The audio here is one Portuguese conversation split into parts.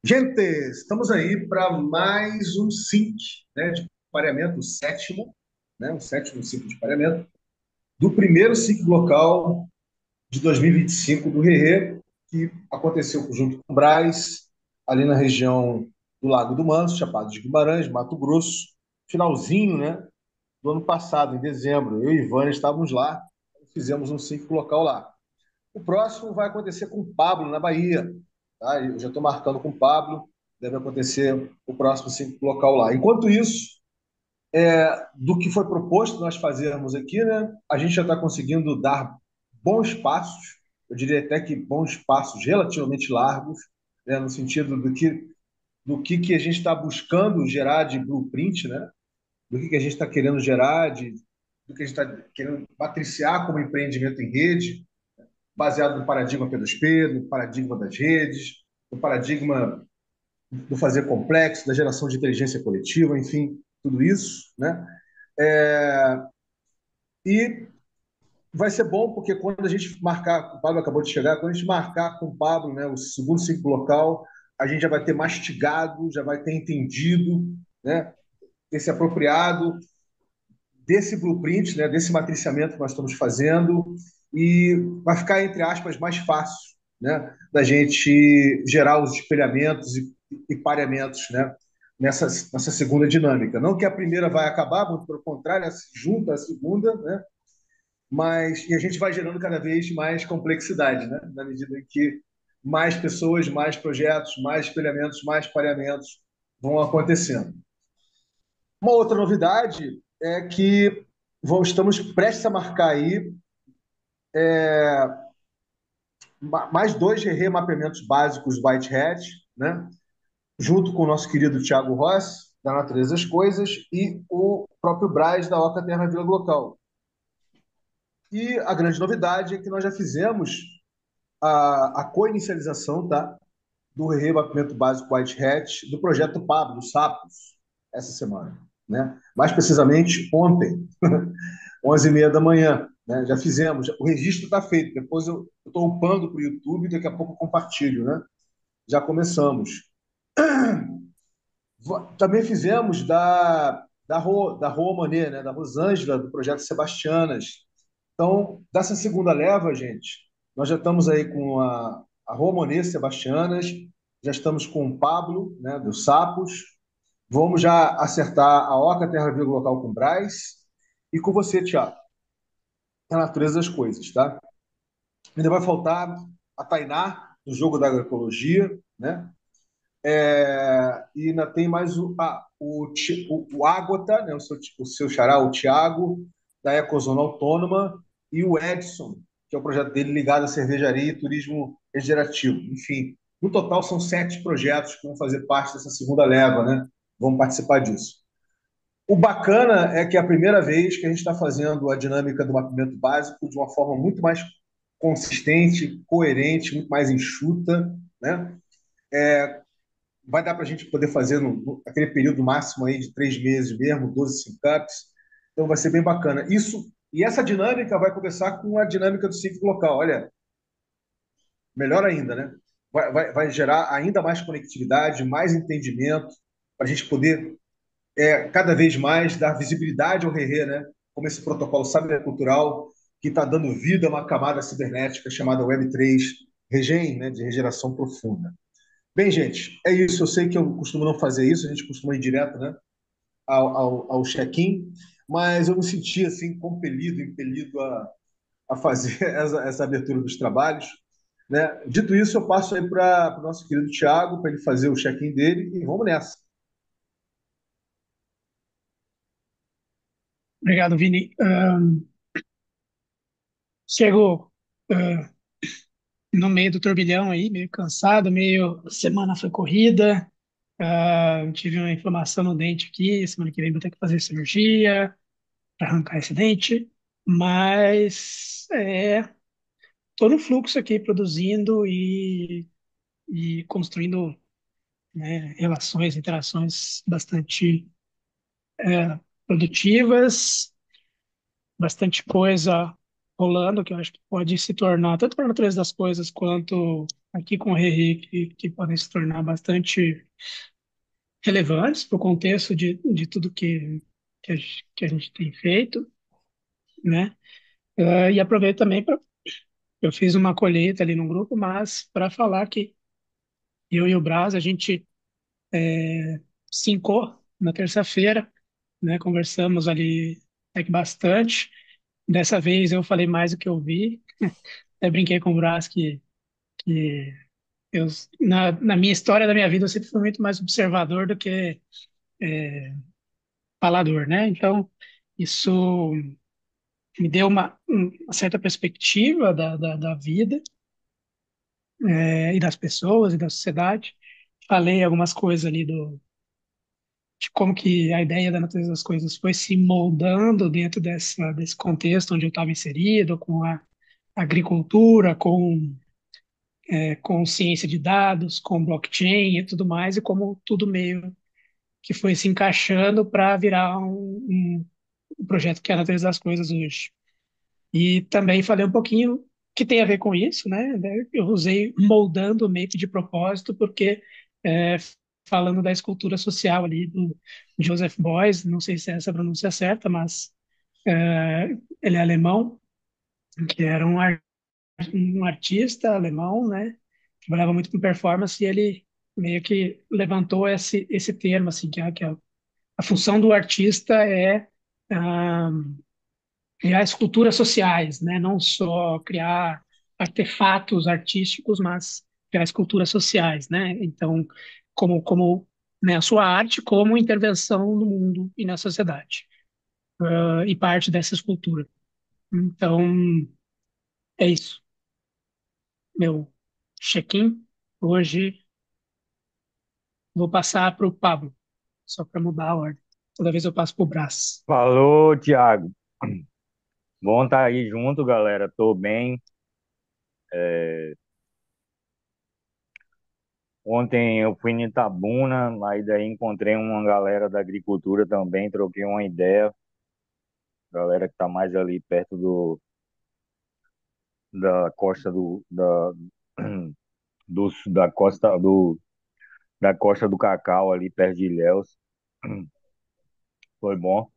Gente, estamos aí para mais um SYNC, né, de pareamento, o sétimo, né, o sétimo ciclo de pareamento, do primeiro ciclo local de 2025 do Rerê, que aconteceu junto com o Brás, ali na região do Lago do Manso, Chapada de Guimarães, Mato Grosso, finalzinho, né, do ano passado, em dezembro. Eu e Ivânia estávamos lá, fizemos um ciclo local lá. O próximo vai acontecer com o Pablo, na Bahia. Tá? Eu já estou marcando com o Pablo, deve acontecer o próximo ciclo local lá. Enquanto isso, do que foi proposto nós fazermos aqui, né, a gente já está conseguindo dar bons passos, eu diria até que bons passos relativamente largos, né, no sentido do que a gente está buscando gerar de blueprint, né, do que a gente está querendo gerar, do que a gente está querendo matriciar como empreendimento em rede, baseado no paradigma P2P, no paradigma das redes, no paradigma do fazer complexo, da geração de inteligência coletiva, enfim, tudo isso, né? É, e vai ser bom porque quando a gente marcar, o Pablo acabou de chegar, quando a gente marcar com o Pablo, né, o segundo ciclo local, a gente já vai ter mastigado, já vai ter entendido, né, ter se apropriado desse blueprint, né, desse matriciamento que nós estamos fazendo, e vai ficar, entre aspas, mais fácil, né, da gente gerar os espelhamentos e pareamentos, né, nessa segunda dinâmica. Não que a primeira vai acabar, muito pelo contrário, ela se junta à segunda, né, e a gente vai gerando cada vez mais complexidade, né, na medida em que mais pessoas, mais projetos, mais espelhamentos, mais pareamentos vão acontecendo. Uma outra novidade é que estamos prestes a marcar aí mais dois remapeamentos básicos do Whitehead, né? Junto com o nosso querido Thiago Rossi, da Natureza das Coisas, e o próprio Braz, da Oca Terra Vila Local. E a grande novidade é que nós já fizemos a co-inicialização, tá? Do remapeamento básico Whitehead do projeto Pablo, dos Sapos, essa semana. Né? Mais precisamente ontem, 11h30 da manhã. Né? Já fizemos, o registro está feito. Depois eu estou upando para o YouTube e daqui a pouco eu compartilho. Né? Já começamos. Também fizemos da Rua Monet, né? Da Rosângela, do projeto Sebastianas. Então, dessa segunda leva, gente, nós já estamos aí com a Rua Monet Sebastianas, já estamos com o Pablo, né, dos Sapos. Vamos já acertar a Oca Terra Viva Local com o Braz. E com você, Tiago, a natureza das coisas, tá? Ainda vai faltar a Tainá, do jogo da agroecologia, né? E ainda tem mais o Ágota, né? O seu xará, o Tiago, da Ecozona Autônoma, e o Edson, que é o projeto dele ligado à cervejaria e turismo regenerativo. Enfim, no total são 7 projetos que vão fazer parte dessa segunda leva, né? Vão participar disso. O bacana é que é a primeira vez que a gente está fazendo a dinâmica do mapeamento básico de uma forma muito mais consistente, coerente, muito mais enxuta, né? Vai dar para a gente poder fazer aquele período máximo aí de 3 meses mesmo, 12 sync-ups. Então vai ser bem bacana. E essa dinâmica vai começar com a dinâmica do ciclo local. Olha, melhor ainda, né? Vai gerar ainda mais conectividade, mais entendimento, para a gente poder cada vez mais dar visibilidade ao Rerê, né? Como esse protocolo saber cultural que está dando vida a uma camada cibernética chamada Web3 Regen, né? De regeneração profunda. Bem, gente, é isso. Eu sei que eu costumo não fazer isso, a gente costuma ir direto, né, ao check-in, mas eu me senti assim compelido, impelido a fazer essa abertura dos trabalhos. Né? Dito isso, eu passo aí para o nosso querido Thiago, para ele fazer o check-in dele e vamos nessa. Obrigado, Vini. Chego no meio do turbilhão aí, meio cansado, meio. Semana foi corrida, tive uma inflamação no dente aqui. Semana que vem vou ter que fazer cirurgia para arrancar esse dente, mas tô no fluxo aqui, produzindo e construindo, né, relações, interações bastante produtivas, bastante coisa rolando, que eu acho que pode se tornar, tanto para a natureza das coisas, quanto aqui com o Rei, que podem se tornar bastante relevantes para o contexto de tudo que a gente tem feito, né? E aproveito também para. Eu fiz uma colheita ali no grupo, mas para falar que eu e o Braz, a gente sincou na terça-feira, né? Conversamos ali até que bastante. Dessa vez eu falei mais do que eu vi. Até brinquei com o Braz que eu, na minha história da minha vida, eu sempre fui muito mais observador do que falador, né? Então, isso me deu uma certa perspectiva da vida, e das pessoas e da sociedade. Falei algumas coisas ali de como que a ideia da natureza das coisas foi se moldando dentro desse contexto onde eu estava inserido, com a agricultura, com ciência de dados, com blockchain e tudo mais, e como tudo meio que foi se encaixando para virar um projeto que é a natureza das coisas hoje. E também falei um pouquinho que tem a ver com isso, né? Eu usei moldando meio que de propósito, porque é, falando da escultura social ali do Joseph Beuys, não sei se é essa a pronúncia certa, mas ele é alemão, que era um artista alemão, né? Trabalhava muito com performance e ele meio que levantou esse termo, assim, que a função do artista ah, criar esculturas sociais, né? Não só criar artefatos artísticos, mas criar esculturas sociais, né? Então, como né, a sua arte como intervenção no mundo e na sociedade, e parte dessa escultura. Então, é isso. Meu check-in. Hoje vou passar para o Pablo, só para mudar a ordem. Toda vez eu passo para o Brás. Falou, Thiago. Bom estar aí junto, galera. Tô bem. Ontem eu fui em Itabuna, aí daí encontrei uma galera da agricultura também, troquei uma ideia. Galera que tá mais ali perto da costa da da costa do Cacau ali perto de Ilhéus. Foi bom.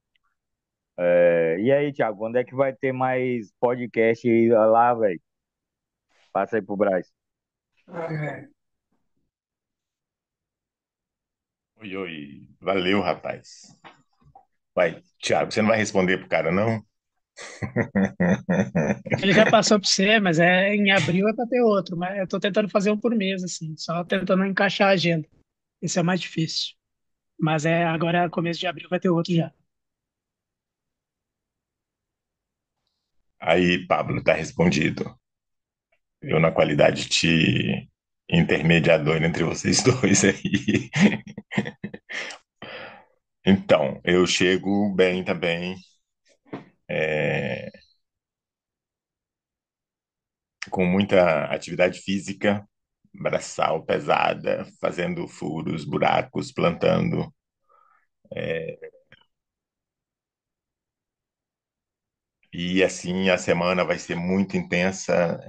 E aí, Thiago, quando é que vai ter mais podcast aí lá, velho? Passa aí pro Brás. Oi, oi. Valeu, rapaz. Vai, Thiago, você não vai responder pro cara, não? Ele já passou para você, mas em abril é para ter outro. Mas eu estou tentando fazer um por mês, assim, só tentando encaixar a agenda. Esse é o mais difícil. Mas agora, começo de abril, vai ter outro já. Aí, Pablo, tá respondido. Eu, na qualidade de intermediador entre vocês dois aí. Então, eu chego bem também, é, com muita atividade física, braçal pesada, fazendo furos, buracos, plantando. E assim, a semana vai ser muito intensa,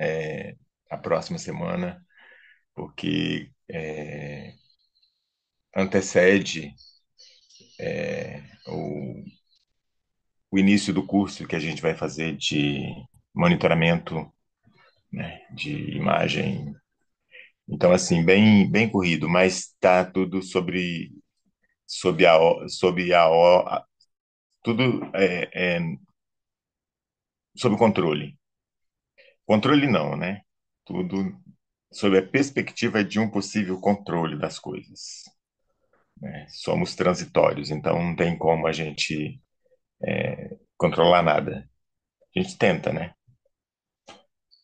a próxima semana, porque antecede o, o início do curso que a gente vai fazer de monitoramento, né, de imagem. Então, assim, bem corrido, mas está tudo sobre tudo sob controle. Controle não, né? Tudo sob a perspectiva de um possível controle das coisas, né? Somos transitórios, então não tem como a gente controlar nada. A gente tenta, né?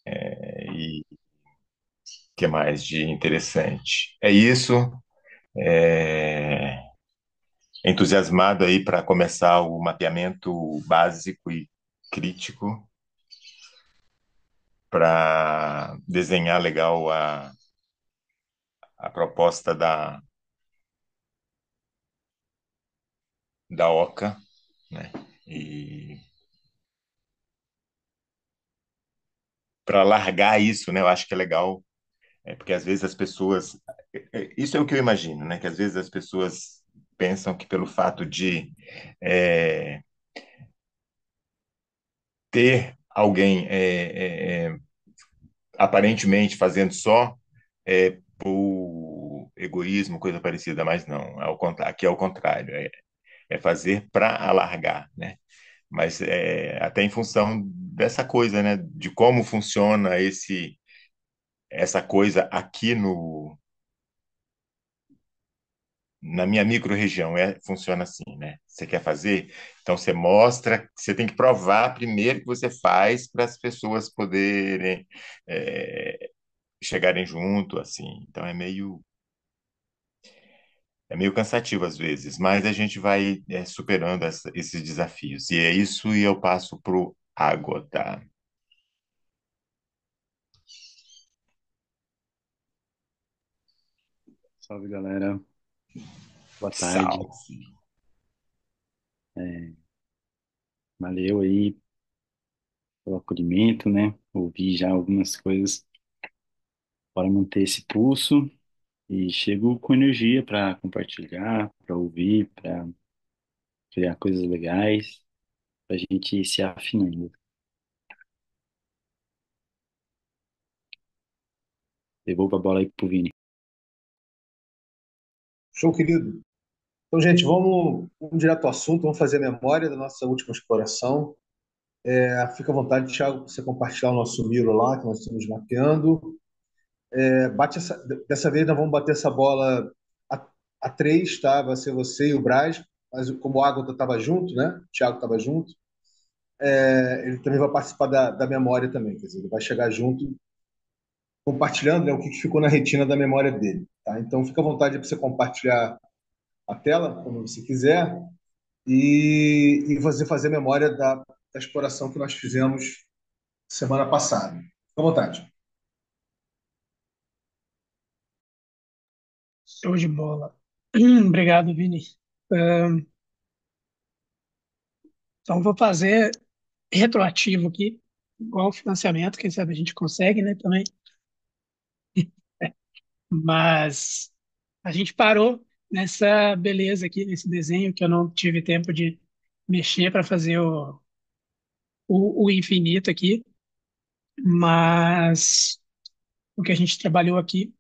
E o que mais de interessante? É isso. É, entusiasmado aí para começar o mapeamento básico e crítico para desenhar legal a proposta da OCA, né? E largar isso, né? Eu acho que é legal, porque às vezes as pessoas, isso é o que eu imagino, né? Que às vezes as pessoas pensam que pelo fato de é, ter alguém aparentemente fazendo só por egoísmo, coisa parecida, mas não, aqui é o contrário, é fazer para alargar, né? Mas até em função dessa coisa, né? De como funciona essa coisa aqui no na minha micro-região funciona assim, né? Você quer fazer, então você mostra, você tem que provar primeiro que você faz para as pessoas poderem é, chegarem junto, assim. Então é meio cansativo às vezes, mas a gente vai superando esses desafios. E é isso, e eu passo pro água, tá? Salve, galera. Boa tarde. Salve. É, valeu aí pelo acolhimento, né? Ouvi já algumas coisas para manter esse pulso e chego com energia para compartilhar, para ouvir, para criar coisas legais, para a gente ir se afinando. Devolvo a bola aí pro Vini. Show, querido. Então, gente, vamos direto ao assunto, vamos fazer a memória da nossa última exploração. Fica à vontade, Thiago, para você compartilhar o nosso Miro lá, que nós estamos mapeando. Dessa vez nós vamos bater essa bola a, a três, tá? Vai ser você e o Braz, mas como o Ágota estava junto, né? O Thiago estava junto, ele também vai participar da memória também, quer dizer, ele vai chegar junto, compartilhando, né, o que ficou na retina da memória dele, tá? Então fica à vontade para você compartilhar a tela, como você quiser, e você fazer memória da exploração que nós fizemos semana passada. Fica à vontade. Show de bola. Obrigado, Vini. Ahn, então, vou fazer retroativo aqui, igual o financiamento, quem sabe a gente consegue, né, também. Mas a gente parou nessa beleza aqui, nesse desenho que eu não tive tempo de mexer para fazer o infinito aqui, mas o que a gente trabalhou aqui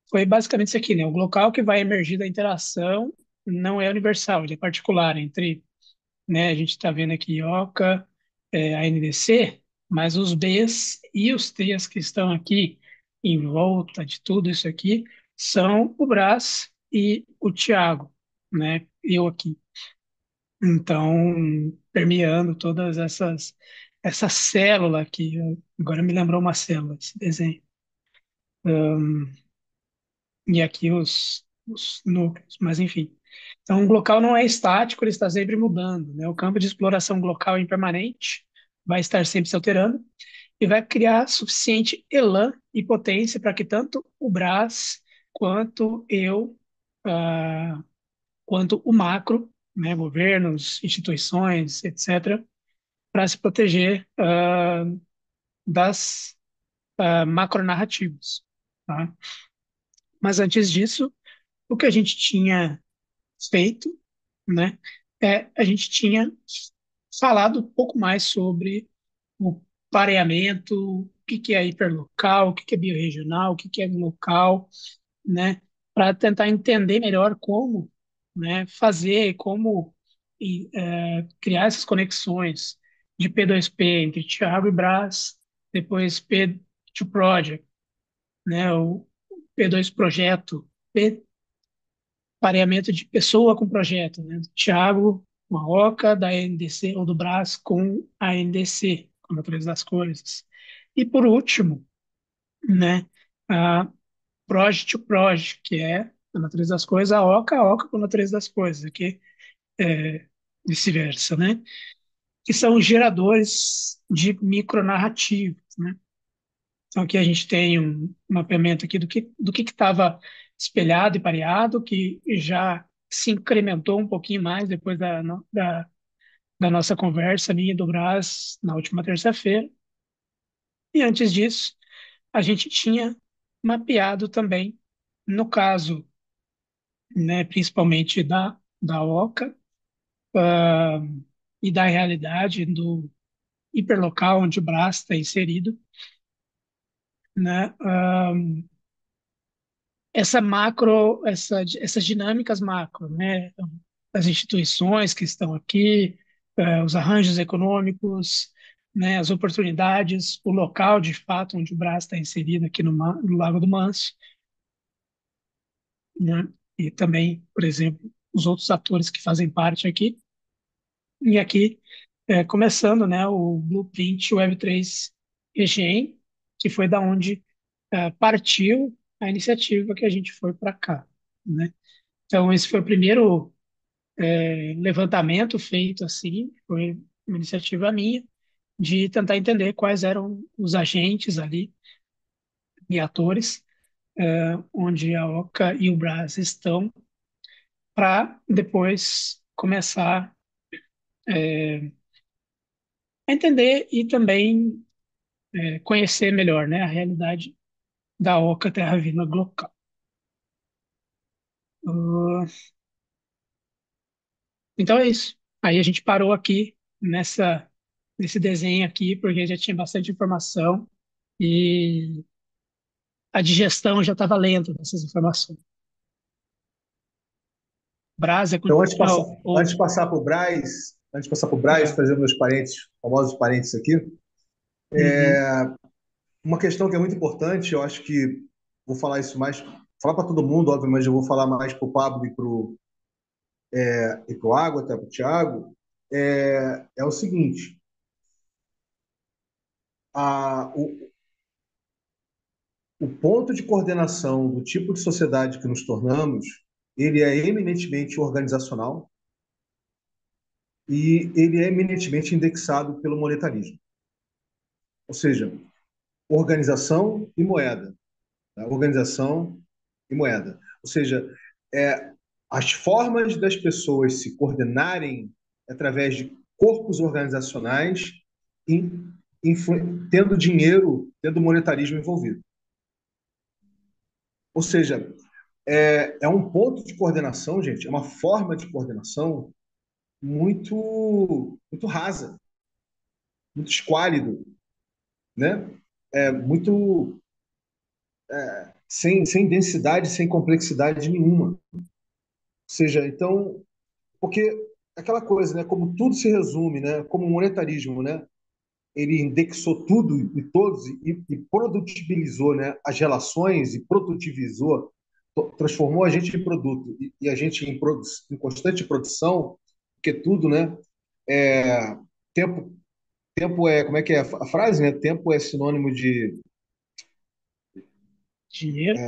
foi basicamente isso aqui, né? O local que vai emergir da interação não é universal, ele é particular entre, né? A gente está vendo aqui Oca, a NDC, mas os Bs e os Ts que estão aqui em volta de tudo isso aqui são o Brás e o Tiago, né? Eu aqui. Então, permeando todas essa célula aqui, agora me lembrou uma célula esse desenho. E aqui os núcleos, mas enfim. Então, o local não é estático, ele está sempre mudando, né? O campo de exploração local é impermanente, vai estar sempre se alterando e vai criar suficiente elan e potência para que tanto o Brás quanto eu, ah, quanto o macro, né, governos, instituições, etc., para se proteger das macronarrativas, tá? Mas antes disso, o que a gente tinha feito, né, a gente tinha falado um pouco mais sobre o pareamento, o que que é hiperlocal, o que que é biorregional, o que que é local, né, para tentar entender melhor como, né, fazer, como criar essas conexões de P2P entre Thiago e Brás, depois P2 Project, né, o P2 projeto, pareamento de pessoa com projeto, né? Do Thiago com a Oca, da NDC ou do Brás com a NDC, com a natureza das coisas. E por último, né, a Project to Project, que é a natureza das coisas, a Oca com a natureza das coisas, aqui vice-versa, né? Que são geradores de micronarrativas, né? Então aqui a gente tem um mapeamento aqui do que estava espelhado e pareado, que já se incrementou um pouquinho mais depois da nossa conversa, minha e do Brás, na última terça-feira. E antes disso, a gente tinha mapeado também, no caso, né, principalmente da Oca, ah, e da realidade do hiperlocal onde o Brás está inserido, né? Essas dinâmicas macro, né? As instituições que estão aqui, os arranjos econômicos, né? As oportunidades, o local de fato onde o Brás está inserido aqui no Lago do Mance, né? E também, por exemplo, os outros atores que fazem parte aqui. E aqui, começando, né, o Blueprint Web3 EGEM, que foi da onde partiu a iniciativa que a gente foi para cá, né? Então, esse foi o primeiro levantamento feito assim, foi uma iniciativa minha, de tentar entender quais eram os agentes ali e atores onde a Oca e o Brás estão, para depois começar a entender e também conhecer melhor, né, a realidade da Oca Terra Viva Glocal. Uh, então é isso. Aí a gente parou aqui nesse desenho aqui, porque já tinha bastante informação e a digestão já estava lenta dessas informações. Brasa Então, antes de passar, ou antes de passar para o Braz, é, fazer meus parentes, famosos parentes aqui, uhum, uma questão que é muito importante, eu acho que vou falar isso mais, falar para todo mundo, óbvio, mas eu vou falar mais para o Pablo e para o Água, até para o Thiago, é o seguinte: a, o, o ponto de coordenação do tipo de sociedade que nos tornamos, ele é eminentemente organizacional e ele é eminentemente indexado pelo monetarismo. Ou seja, organização e moeda. Tá? Organização e moeda. Ou seja, é, as formas das pessoas se coordenarem através de corpos organizacionais, tendo dinheiro, tendo monetarismo envolvido. Ou seja, é um ponto de coordenação, gente, é uma forma de coordenação muito rasa, muito esquálido, né? Muito sem densidade, sem complexidade nenhuma. Ou seja, então, porque aquela coisa, né? Como tudo se resume, né? Como o monetarismo, né? Ele indexou tudo e todos e produtibilizou, né? As relações e produtivizou, transformou a gente em produto e a gente em constante produção, porque tudo, né? É, tempo, tempo é, como é que é a frase, né? Tempo é sinônimo de dinheiro.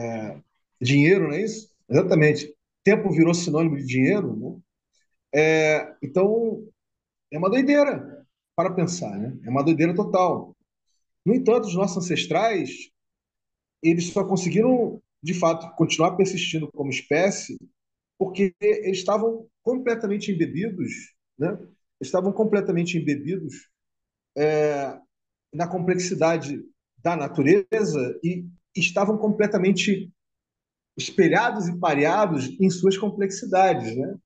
dinheiro, não é isso? Exatamente. Tempo virou sinônimo de dinheiro, né? Então, é uma doideira para pensar, né? É uma doideira total. No entanto, os nossos ancestrais, eles só conseguiram, de fato, continuar persistindo como espécie porque eles estavam completamente embebidos, né? Estavam completamente embebidos na complexidade da natureza e estavam completamente espelhados e pareados em suas complexidades, né?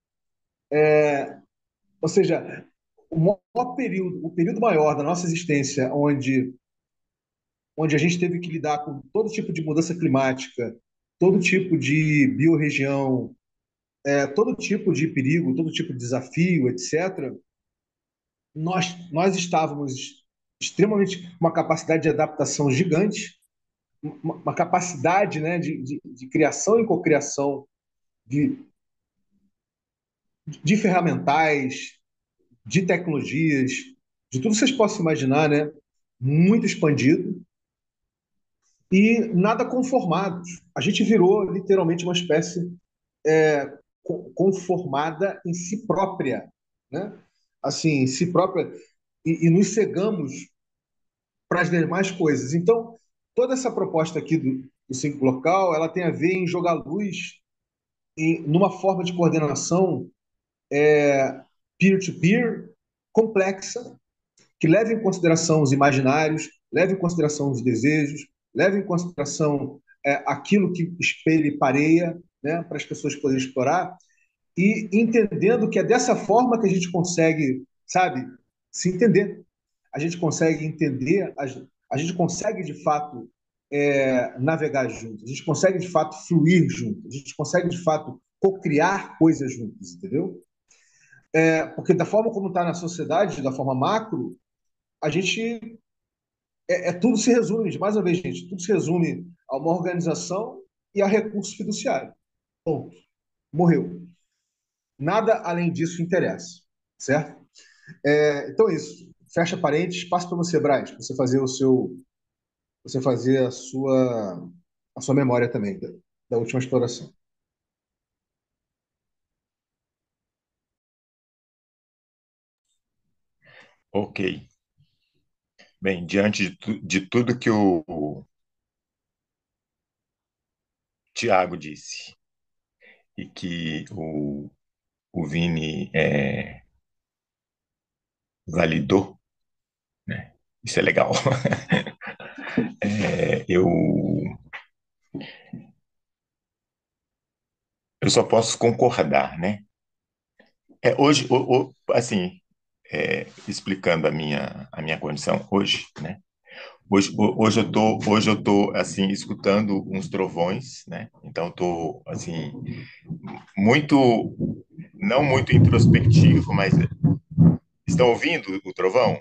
Ou seja, o período maior da nossa existência, onde a gente teve que lidar com todo tipo de mudança climática, todo tipo de biorregião, todo tipo de perigo, todo tipo de desafio, etc., nós estávamos extremamente com uma capacidade de adaptação gigante, uma capacidade, né, de criação e cocriação de, de ferramentais, de tecnologias, de tudo que vocês possam imaginar, né, muito expandido e nada conformados. A gente virou literalmente uma espécie conformada em si própria, né? Assim, em si própria, e nos cegamos para as demais coisas. Então, toda essa proposta aqui do Cinco Local, ela tem a ver em jogar luz numa forma de coordenação peer-to-peer complexa, que leva em consideração os imaginários, leve em consideração os desejos, leve em consideração aquilo que espelha e pareia, né, para as pessoas poderem explorar, e entendendo que é dessa forma que a gente consegue, sabe, se entender. A gente consegue entender, a gente consegue de fato navegar juntos, a gente consegue de fato fluir juntos, a gente consegue de fato co-criar coisas juntos, entendeu? Porque da forma como está na sociedade, da forma macro, a gente tudo se resume, mais uma vez, gente, tudo se resume a uma organização e a recurso fiduciário. Ponto. Morreu. Nada além disso interessa, certo? Então é isso. Fecha parênteses, passo para você, Braz, para você fazer você fazer a sua memória também da última exploração. Ok. Bem, diante de tudo que o Tiago disse e que o Vini validou, né? Isso é legal. Eu só posso concordar, né? Hoje, assim, explicando a minha condição hoje, né? Hoje eu tô assim escutando uns trovões, né? Então eu tô assim muito não muito introspectivo, mas estão ouvindo o trovão?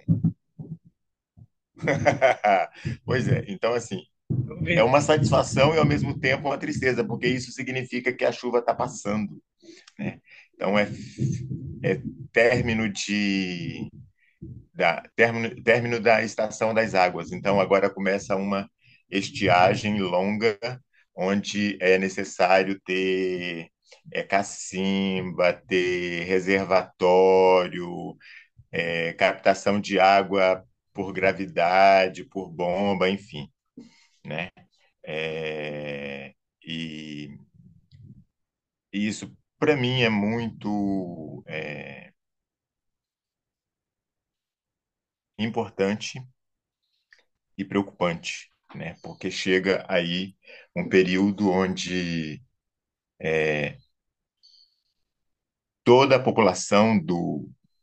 Pois é. Então assim, Vamos é ver. uma satisfação e ao mesmo tempo uma tristeza, porque isso significa que a chuva está passando, né? Então é término término da estação das águas. Então, agora começa uma estiagem longa, onde é necessário ter cacimba, ter reservatório, captação de água por gravidade, por bomba, enfim, né? É, e, e isso, para mim, é muito importante e preocupante, né? Porque chega aí um período onde toda a população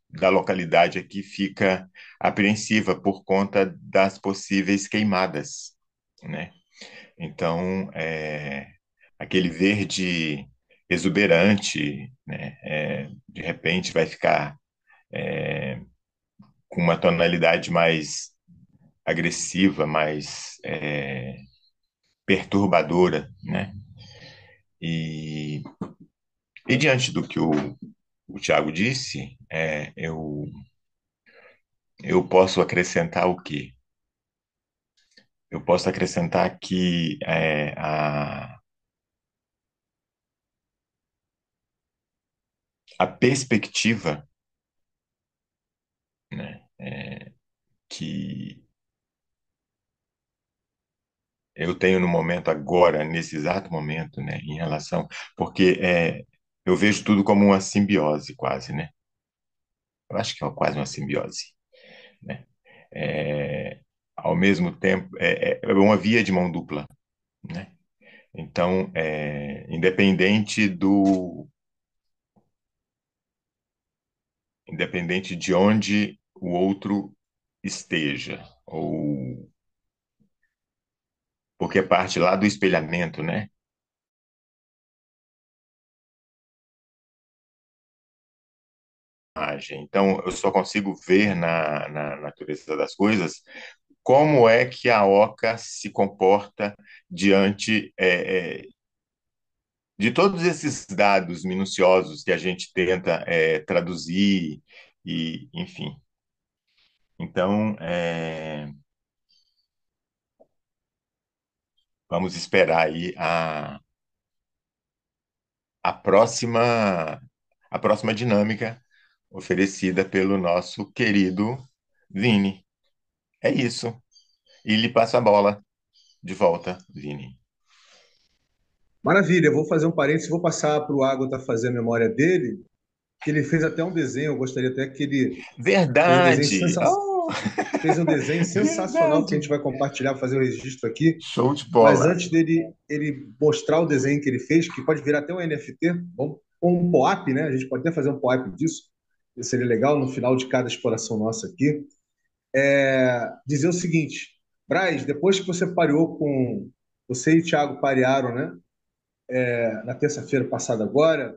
da localidade aqui fica apreensiva por conta das possíveis queimadas, né? Então, aquele verde exuberante, né? De repente vai ficar com uma tonalidade mais agressiva, mais perturbadora, né? E diante do que o Tiago disse, eu posso acrescentar o quê? Eu posso acrescentar que a perspectiva, né, que eu tenho no momento agora, nesse exato momento, né, em relação, porque eu vejo tudo como uma simbiose quase, né? Eu acho que é quase uma simbiose, né? É, Ao mesmo tempo, é uma via de mão dupla, né? Então, independente de onde o outro esteja, ou porque parte lá do espelhamento, né? Então, eu só consigo ver na natureza das coisas como é que a oca se comporta diante de todos esses dados minuciosos que a gente tenta traduzir e, enfim. Então, vamos esperar aí a próxima a próxima dinâmica oferecida pelo nosso querido Vini. É isso. E lhe passo a bola de volta, Vini. Maravilha, eu vou fazer um parênteses, vou passar para o Ágota fazer a memória dele, que ele fez até um desenho, eu gostaria até que ele fez um desenho Verdade! sensacional. fez um desenho sensacional que a Verdade. gente vai compartilhar, fazer o registro aqui. Show de Mas bola. antes dele ele mostrar o desenho que ele fez, que pode virar até um NFT, ou um POAP, né? A gente pode até fazer um POAP disso. Isso seria legal no final de cada exploração nossa aqui. Dizer o seguinte, Braz, depois que você pareou com. Você e o Thiago parearam, né? Na terça-feira passada agora,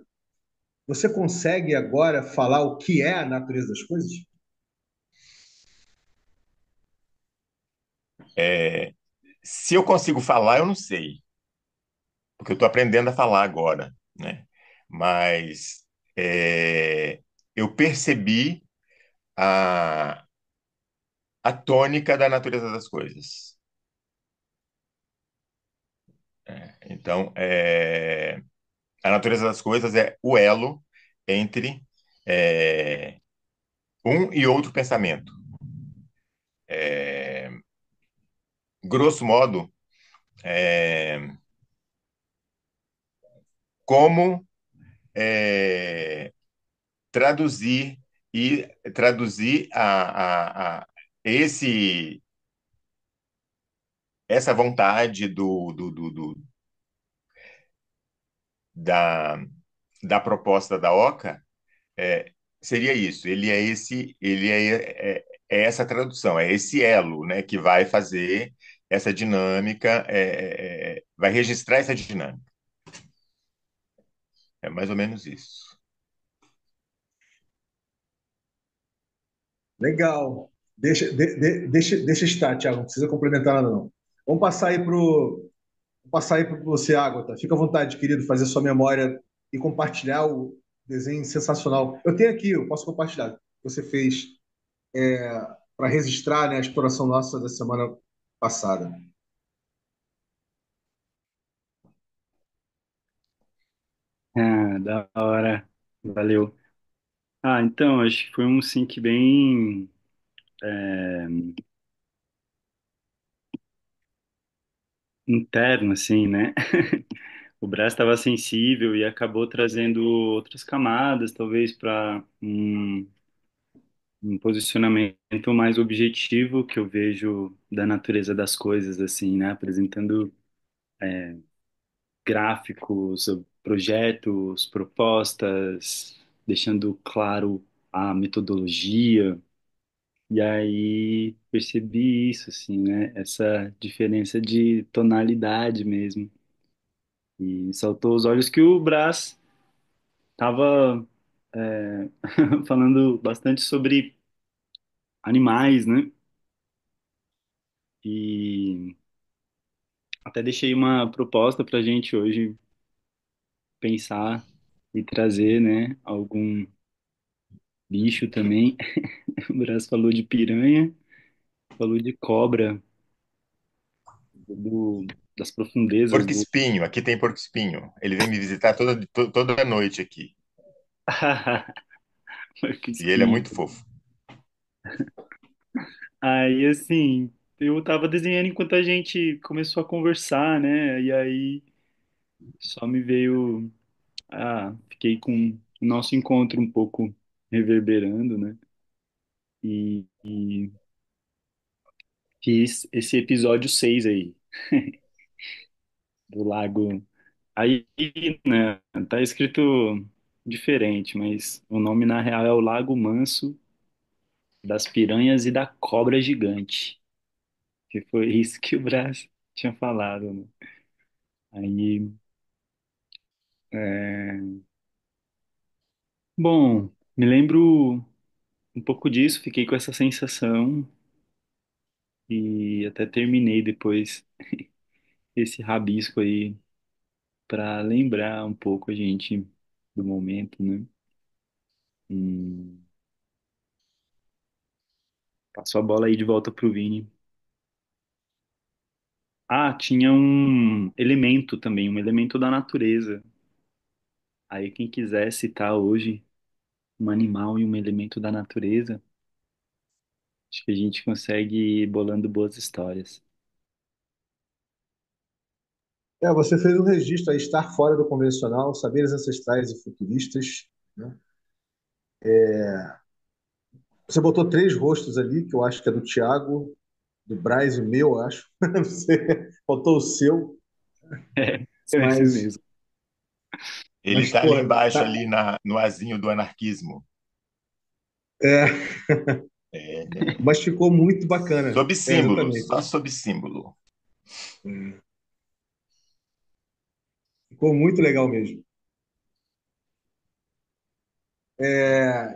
você consegue agora falar o que é a natureza das coisas? É, se eu consigo falar, eu não sei, porque eu estou aprendendo a falar agora, né? Mas é, eu percebi a, a tônica da natureza das coisas. Então, a natureza das coisas é o elo entre é, um e outro pensamento. É, grosso modo, é, como é, traduzir e traduzir esse essa vontade da, da proposta da Oca é, seria isso. É essa tradução, é esse elo, né, que vai fazer essa dinâmica, vai registrar essa dinâmica. É mais ou menos isso. Legal. Deixa estar, Thiago. Não precisa complementar nada, não. Vamos passar aí para você, Ágata. Fica à vontade, querido, fazer sua memória e compartilhar o desenho sensacional. Eu tenho aqui, eu posso compartilhar. Você fez para registrar, né, a exploração nossa da semana passada. Ah, da hora. Valeu. Ah, então, acho que foi um sync bem interno, assim, né? O Brás estava sensível e acabou trazendo outras camadas, talvez para um posicionamento mais objetivo que eu vejo da natureza das coisas, assim, né? Apresentando gráficos, projetos, propostas, deixando claro a metodologia. E aí percebi isso, assim, né? Essa diferença de tonalidade mesmo. E saltou os olhos que o Brás estava falando bastante sobre animais, né? E até deixei uma proposta para a gente hoje pensar e trazer, né? Algum bicho também. O Brás falou de piranha, falou de cobra, das profundezas Porco do. espinho, aqui tem porco espinho. Ele vem me visitar toda noite aqui. Que E ele é espinho. muito fofo. Aí, assim, eu tava desenhando enquanto a gente começou a conversar, né? E aí só me veio. Ah, fiquei com o nosso encontro um pouco reverberando, né? E fiz esse episódio 6 aí, do lago. Aí, né, tá escrito diferente, mas o nome na real é o Lago Manso das Piranhas e da Cobra Gigante, que foi isso que o Brás tinha falado, né? Aí, é... bom, me lembro um pouco disso, fiquei com essa sensação e até terminei depois esse rabisco aí para lembrar um pouco a gente do momento, né? Hum, passo a bola aí de volta pro Vini. Ah, tinha um elemento também, um elemento da natureza. Aí quem quiser citar hoje um animal e um elemento da natureza, acho que a gente consegue ir bolando boas histórias. Você fez um registro aí, estar fora do convencional, saberes ancestrais e futuristas, né? Você botou três rostos ali, que eu acho que é do Thiago, do Braz e meu, eu acho. Não sei. Faltou o seu, É esse mas, mesmo. Ele mas está ali pô, embaixo, tá, ali no azinho do anarquismo. é, É, mas ficou muito bacana. sob É, símbolo, exatamente. só sob símbolo. É, ficou muito legal mesmo.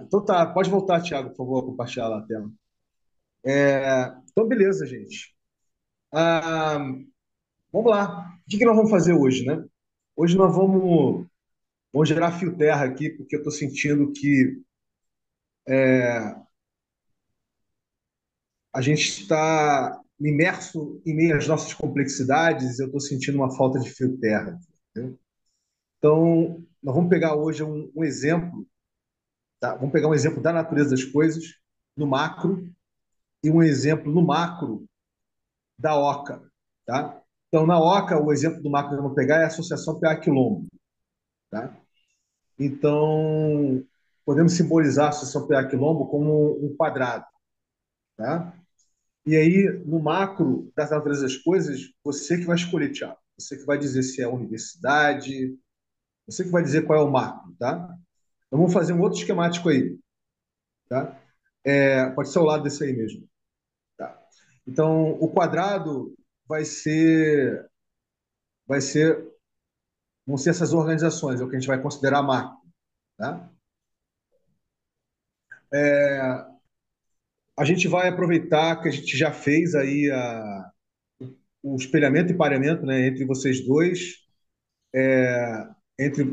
Então tá, pode voltar, Thiago, por favor, compartilhar lá a tela. Então, beleza, gente. Ah, vamos lá. O que que nós vamos fazer hoje, né? Hoje nós vamos gerar fio terra aqui, porque eu estou sentindo que a gente está imerso em meio às nossas complexidades, eu estou sentindo uma falta de fio terra. Entendeu? Então, nós vamos pegar hoje um exemplo, tá? Vamos pegar um exemplo da natureza das coisas, no macro, e um exemplo no macro da OCA. Tá? Então, na OCA, o exemplo do macro que nós vamos pegar é a Associação PA-Quilombo. Tá? Então, podemos simbolizar a Associação PA-Quilombo como um quadrado. Tá? E aí, no macro das naturezas das coisas, você que vai escolher, Tiago. Você que vai dizer se é a universidade, você que vai dizer qual é o macro, tá? Então, vamos fazer um outro esquemático aí, tá? Pode ser ao lado desse aí mesmo, tá? Então, o quadrado vai ser, vai ser, vão ser essas organizações, é o que a gente vai considerar macro, tá? A gente vai aproveitar que a gente já fez aí o espelhamento e pareamento, né, entre vocês dois, entre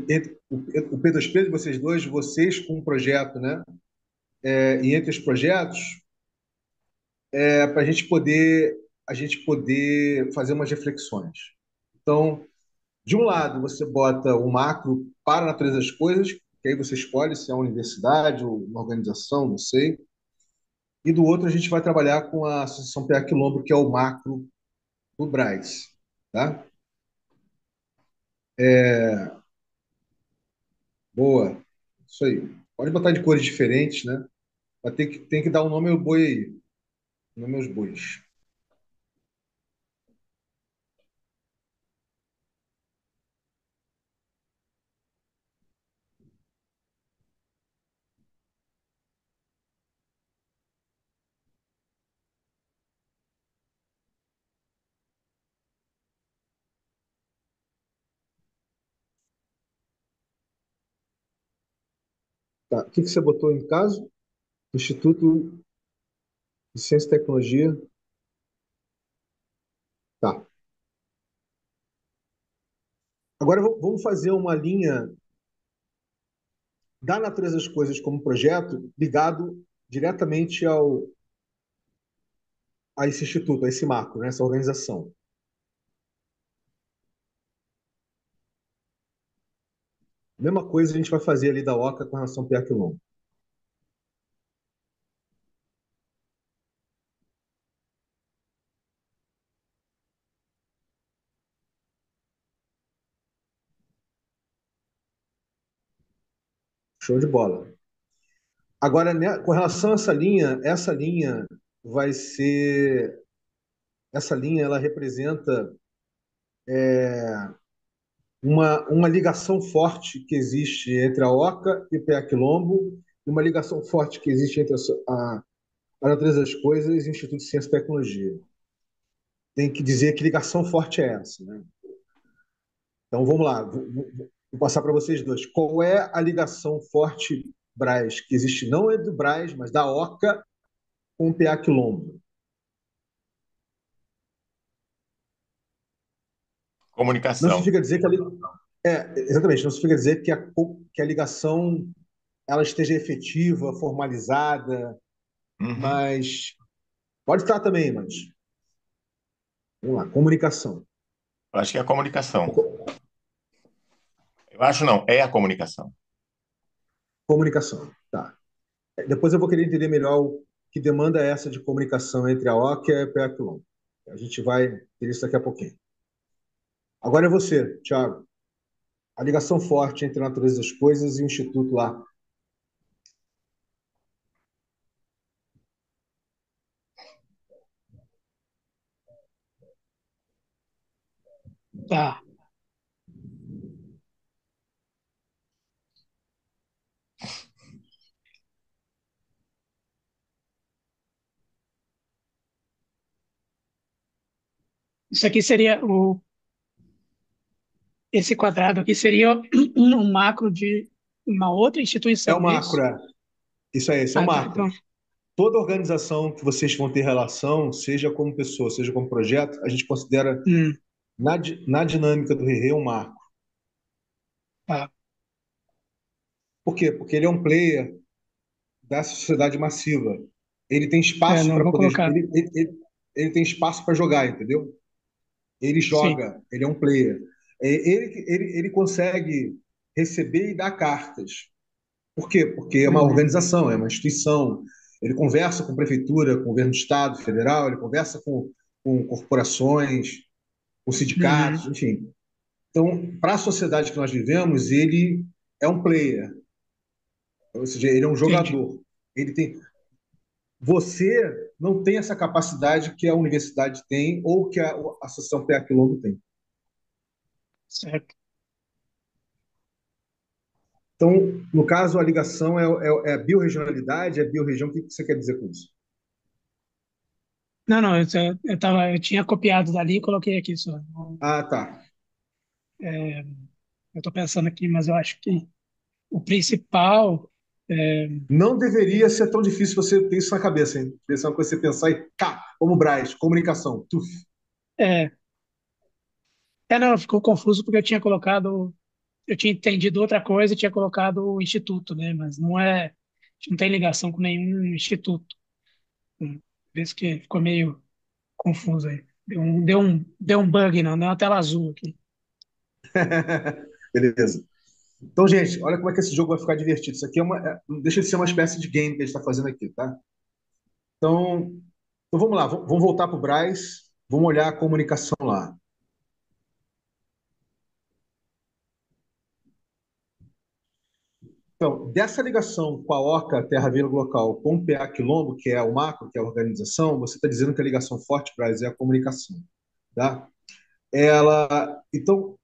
o P2P de vocês dois, vocês com um projeto, né? E entre os projetos, para a gente poder fazer umas reflexões. Então, de um lado, você bota o macro para a natureza das coisas, que aí você escolhe se é uma universidade ou uma organização, não sei. E do outro, a gente vai trabalhar com a Associação PA Quilombo, que é o macro do Brás. Tá? Boa. Isso aí. Pode botar de cores diferentes, né? Mas tem que dar um nome ao boi aí. Nome aos bois. Tá. O que você botou em caso? Instituto de Ciência e Tecnologia. Tá. Agora vamos fazer uma linha da natureza das coisas como projeto ligado diretamente a esse instituto, a esse macro, né, essa organização. A mesma coisa a gente vai fazer ali da OCA com relação ao Piaquilon. Show de bola. Agora, né, com relação a essa linha vai ser. Essa linha ela representa uma ligação forte que existe entre a OCA e o PA Quilombo, e uma ligação forte que existe entre a natureza das coisas e o Instituto de Ciência e Tecnologia. Tem que dizer que ligação forte é essa, né? Então vamos lá, vou passar para vocês dois. Qual é a ligação forte Brás que existe não é do Brás, mas da OCA com o PA Quilombo? Não Comunicação. significa dizer que exatamente, não significa dizer que a ligação ela esteja efetiva, formalizada, Uhum. mas pode estar também, mas vamos lá, comunicação. Eu acho que é a comunicação. Eu acho não, é a comunicação. Comunicação, tá. Depois eu vou querer entender melhor que demanda é essa de comunicação entre a OCA e a PA Quilombo. A gente vai ter isso daqui a pouquinho. Agora é você, Thiago. A ligação forte entre a natureza das coisas e o instituto lá. Tá. Isso aqui seria esse quadrado aqui seria um macro de uma outra É o instituição, é macro, isso? é. Isso aí, esse é o Ah, tá. macro. Então, Toda organização que vocês vão ter relação, seja como pessoa, seja como projeto, a gente considera hum, na dinâmica do Rei um marco. tá. Por quê? Porque ele é um player da sociedade massiva. Ele tem É, espaço não para vou poder. colocar. Ele tem espaço para jogar, entendeu? Ele Sim. joga, ele é um player. Ele consegue receber e dar cartas. Por quê? Porque é uma Uhum, organização, é uma instituição. Ele conversa com prefeitura, com governo do estado, federal, ele conversa com corporações, com uhum, sindicatos, enfim. Então, para a sociedade que nós vivemos, ele é um player, ou seja, ele é um entendi. jogador. Ele tem, você não tem essa capacidade que a universidade tem ou que a Associação PA Quilombo tem. Certo. Então, no caso, a ligação é a biorregionalidade, é a biorregião. O que você quer dizer com isso? Não, não, eu tinha copiado dali e coloquei aqui só. Ah, tá. Eu estou pensando aqui, mas eu acho que o principal Não deveria ser tão difícil você ter isso na cabeça, hein? Deve ser uma coisa que você pensar e cá, como Braz, comunicação. Tuf. é, não, ficou confuso porque eu tinha entendido outra coisa e tinha colocado o instituto, né? Mas não é, a gente não tem ligação com nenhum instituto. Por isso que ficou meio confuso aí. Deu um bug, não, deu uma tela azul aqui. Beleza. Então, gente, olha como é que esse jogo vai ficar divertido. Isso aqui não deixa de ser uma espécie de game que a gente está fazendo aqui, tá? Então, vamos lá, vamos voltar para o Braz, vamos olhar a comunicação lá. Então, dessa ligação com a OCA, Terra Vírgula Local, com o PA Quilombo, que é o macro, que é a organização, você está dizendo que a ligação forte, Braz, é a comunicação, tá? Então,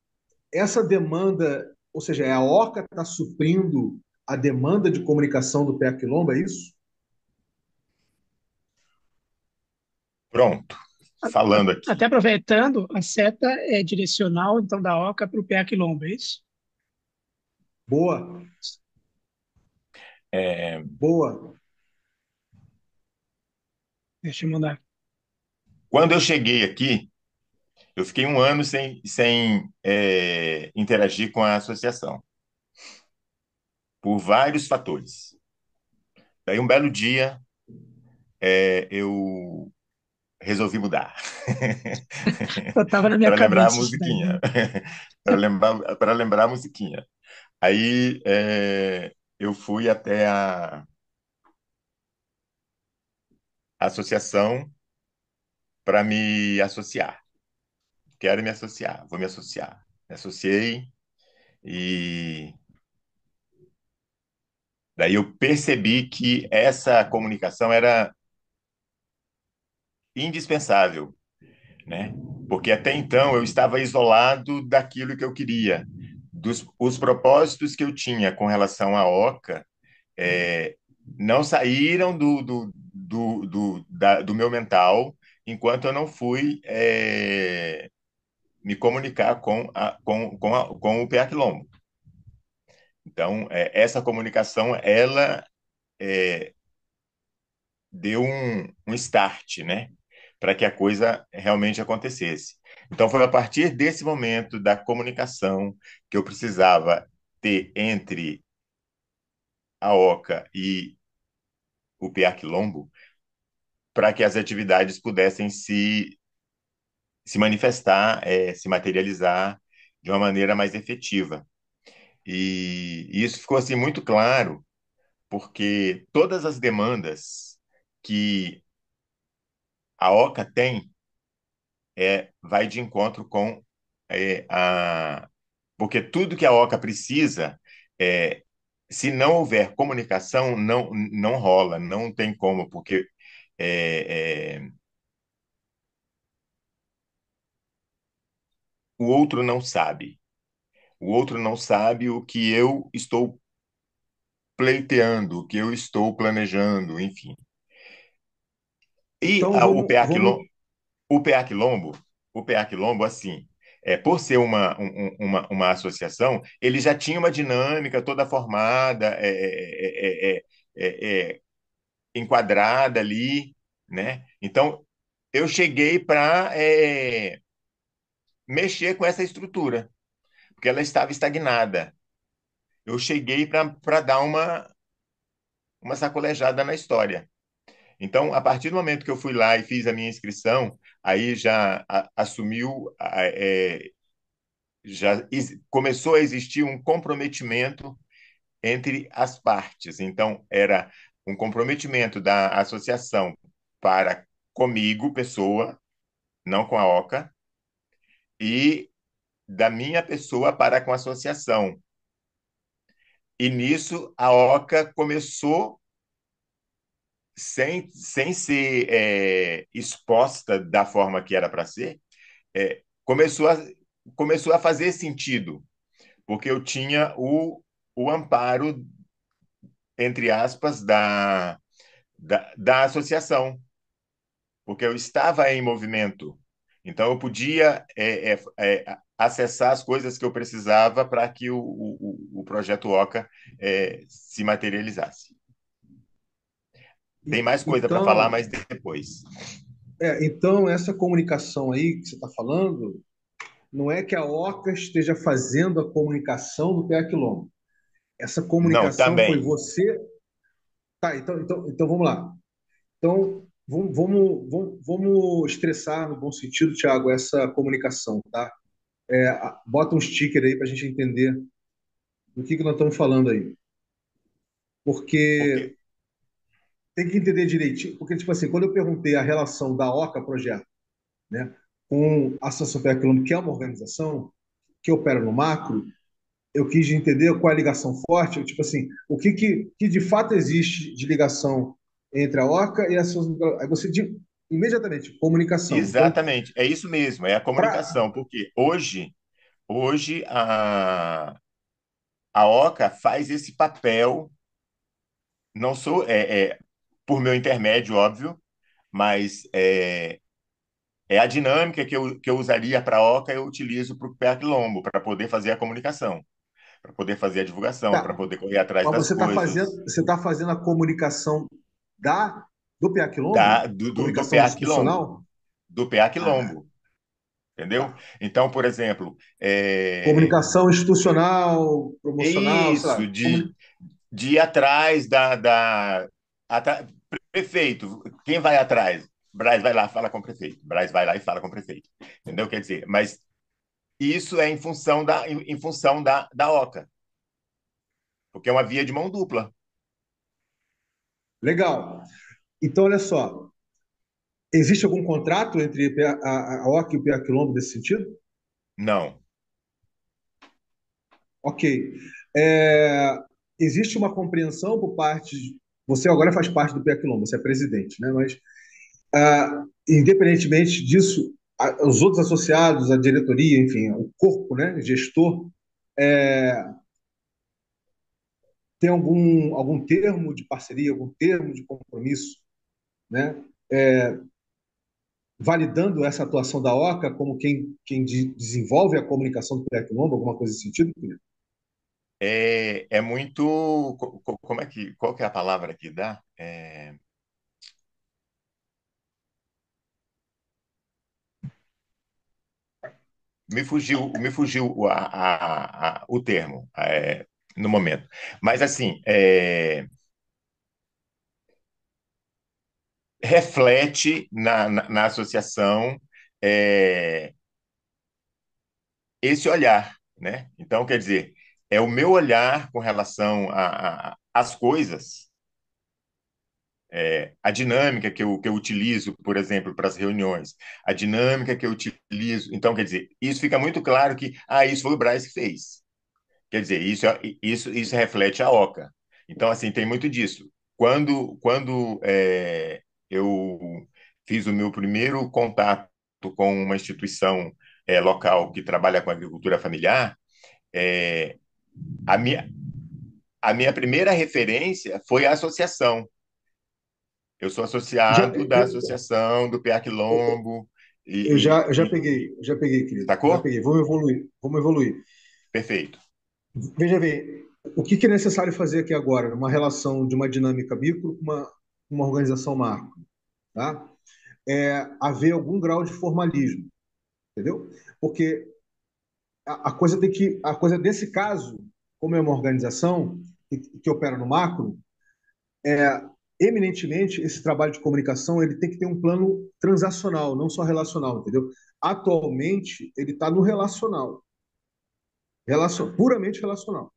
essa demanda, ou seja, é a OCA que está suprindo a demanda de comunicação do PA Quilombo, é isso? Pronto. Falando Até aqui. aproveitando, a seta é direcional, então, da Oca para o PA Quilombo, é isso? Boa, É, boa. Deixa eu mandar. quando eu cheguei aqui, eu fiquei um ano sem interagir com a associação, por vários fatores. Daí, um belo dia, eu resolvi mudar. Estava na minha Para lembrar a cabeça isso daí. musiquinha. Para lembrar a musiquinha. Aí eu fui até a associação para me associar. Quero me associar, vou me associar. Me associei e daí eu percebi que essa comunicação era indispensável, né? Porque até então eu estava isolado daquilo que eu queria, os propósitos que eu tinha com relação à Oca é, não saíram do meu mental enquanto eu não fui me comunicar com o PA Quilombo. Então, essa comunicação, ela é, deu um start, né? Para que a coisa realmente acontecesse. Então, foi a partir desse momento da comunicação que eu precisava ter entre a OCA e o PA Quilombo para que as atividades pudessem se manifestar, se materializar de uma maneira mais efetiva. E isso ficou assim muito claro, porque todas as demandas que a OCA tem vai de encontro com a. Porque tudo que a OCA precisa, se não houver comunicação, não rola, não tem como, porque é, é, o outro não sabe. O outro não sabe o que eu estou pleiteando, o que eu estou planejando, enfim. E Então vamos. o PA Quilombo, o PA Quilombo, assim, por ser uma associação, ele já tinha uma dinâmica toda formada, enquadrada ali, né? Então, eu cheguei para mexer com essa estrutura, porque ela estava estagnada. Eu cheguei para dar uma sacolejada na história. Então, a partir do momento que eu fui lá e fiz a minha inscrição, aí já assumiu, começou a existir um comprometimento entre as partes. Então, era um comprometimento da associação para comigo, pessoa, não com a OCA, e da minha pessoa para com a associação. E nisso a OCA começou sem ser exposta da forma que era para ser, é, começou a, começou a fazer sentido, porque eu tinha o amparo, entre aspas, da associação, porque eu estava em movimento. Então, eu podia acessar as coisas que eu precisava para que o projeto OCA se materializasse. Tem mais coisa para falar, Então, mas depois. então, essa comunicação aí que você está falando, não é que a OCA esteja fazendo a comunicação do PA Quilombo. Essa Não, comunicação foi também. você. Tá, então vamos lá. Então, vamos estressar no bom sentido, Thiago, essa comunicação, tá? Bota um sticker aí para a gente entender do que nós estamos falando aí. Porque Porque, tem que entender direitinho, porque, tipo assim, quando eu perguntei a relação da OCA Projeto, né, com a Associação PA Quilombo, que é uma organização que opera no macro, eu quis entender qual é a ligação forte, tipo assim, que de fato existe de ligação entre a OCA e a Associação. Aí você imediatamente, comunicação. Então, exatamente, é isso mesmo, é a para. comunicação. Porque hoje a OCA faz esse papel, não sou, por meu intermédio, óbvio, mas é a dinâmica que eu usaria para a OCA, eu utilizo para o Pé Quilombo, para poder fazer a comunicação, para poder fazer a divulgação, para Tá, poder correr atrás mas das coisas você tá fazendo a comunicação do PA Quilombo? do Comunicação PA Quilombo, institucional? do PA Ah, Quilombo, entendeu? tá. Então, por exemplo, Comunicação institucional, promocional, sei isso lá. de ir atrás atra- prefeito, quem vai atrás? Braz vai lá, fala com o prefeito. Braz vai lá e fala com o prefeito. Entendeu? Quer dizer, mas isso é em função da OCA, porque é uma via de mão dupla. Legal. Então, olha só. Existe algum contrato entre a OCA e o PA Quilombo nesse sentido? Não. Ok. É, existe uma compreensão por parte. Você agora faz parte do PA Quilombo, você é presidente, né? Mas, independentemente disso, os outros associados, a diretoria, enfim, o corpo, né, gestor, tem algum termo de parceria, algum termo de compromisso, né? Validando essa atuação da OCA como quem desenvolve a comunicação do PA Quilombo, alguma coisa nesse sentido, querido? É muito. Qual que é a palavra que dá? Me fugiu o termo no momento. Mas, assim, reflete na associação é, esse olhar, né? Então, quer dizer, é o meu olhar com relação às coisas, a dinâmica que eu utilizo, por exemplo, para as reuniões, a dinâmica que eu utilizo. Então, quer dizer, isso fica muito claro que, isso foi o Braz que fez. Quer dizer, isso reflete a OCA. Então, assim, tem muito disso. Quando eu fiz o meu primeiro contato com uma instituição local que trabalha com agricultura familiar, é, a minha, a minha primeira referência foi a associação. Eu sou Já, associado da associação do PA Quilombo eu já peguei, querido. Já sacou? peguei. Vamos evoluir. Vamos evoluir. Perfeito. Veja bem, o que que é necessário fazer aqui agora? Uma relação de uma dinâmica micro com uma organização macro, tá? É haver algum grau de formalismo, entendeu? Porque a coisa desse caso, como é uma organização que opera no macro, eminentemente esse trabalho de comunicação ele tem que ter um plano transacional, não só relacional, entendeu? Atualmente ele está no relacional, puramente relacional,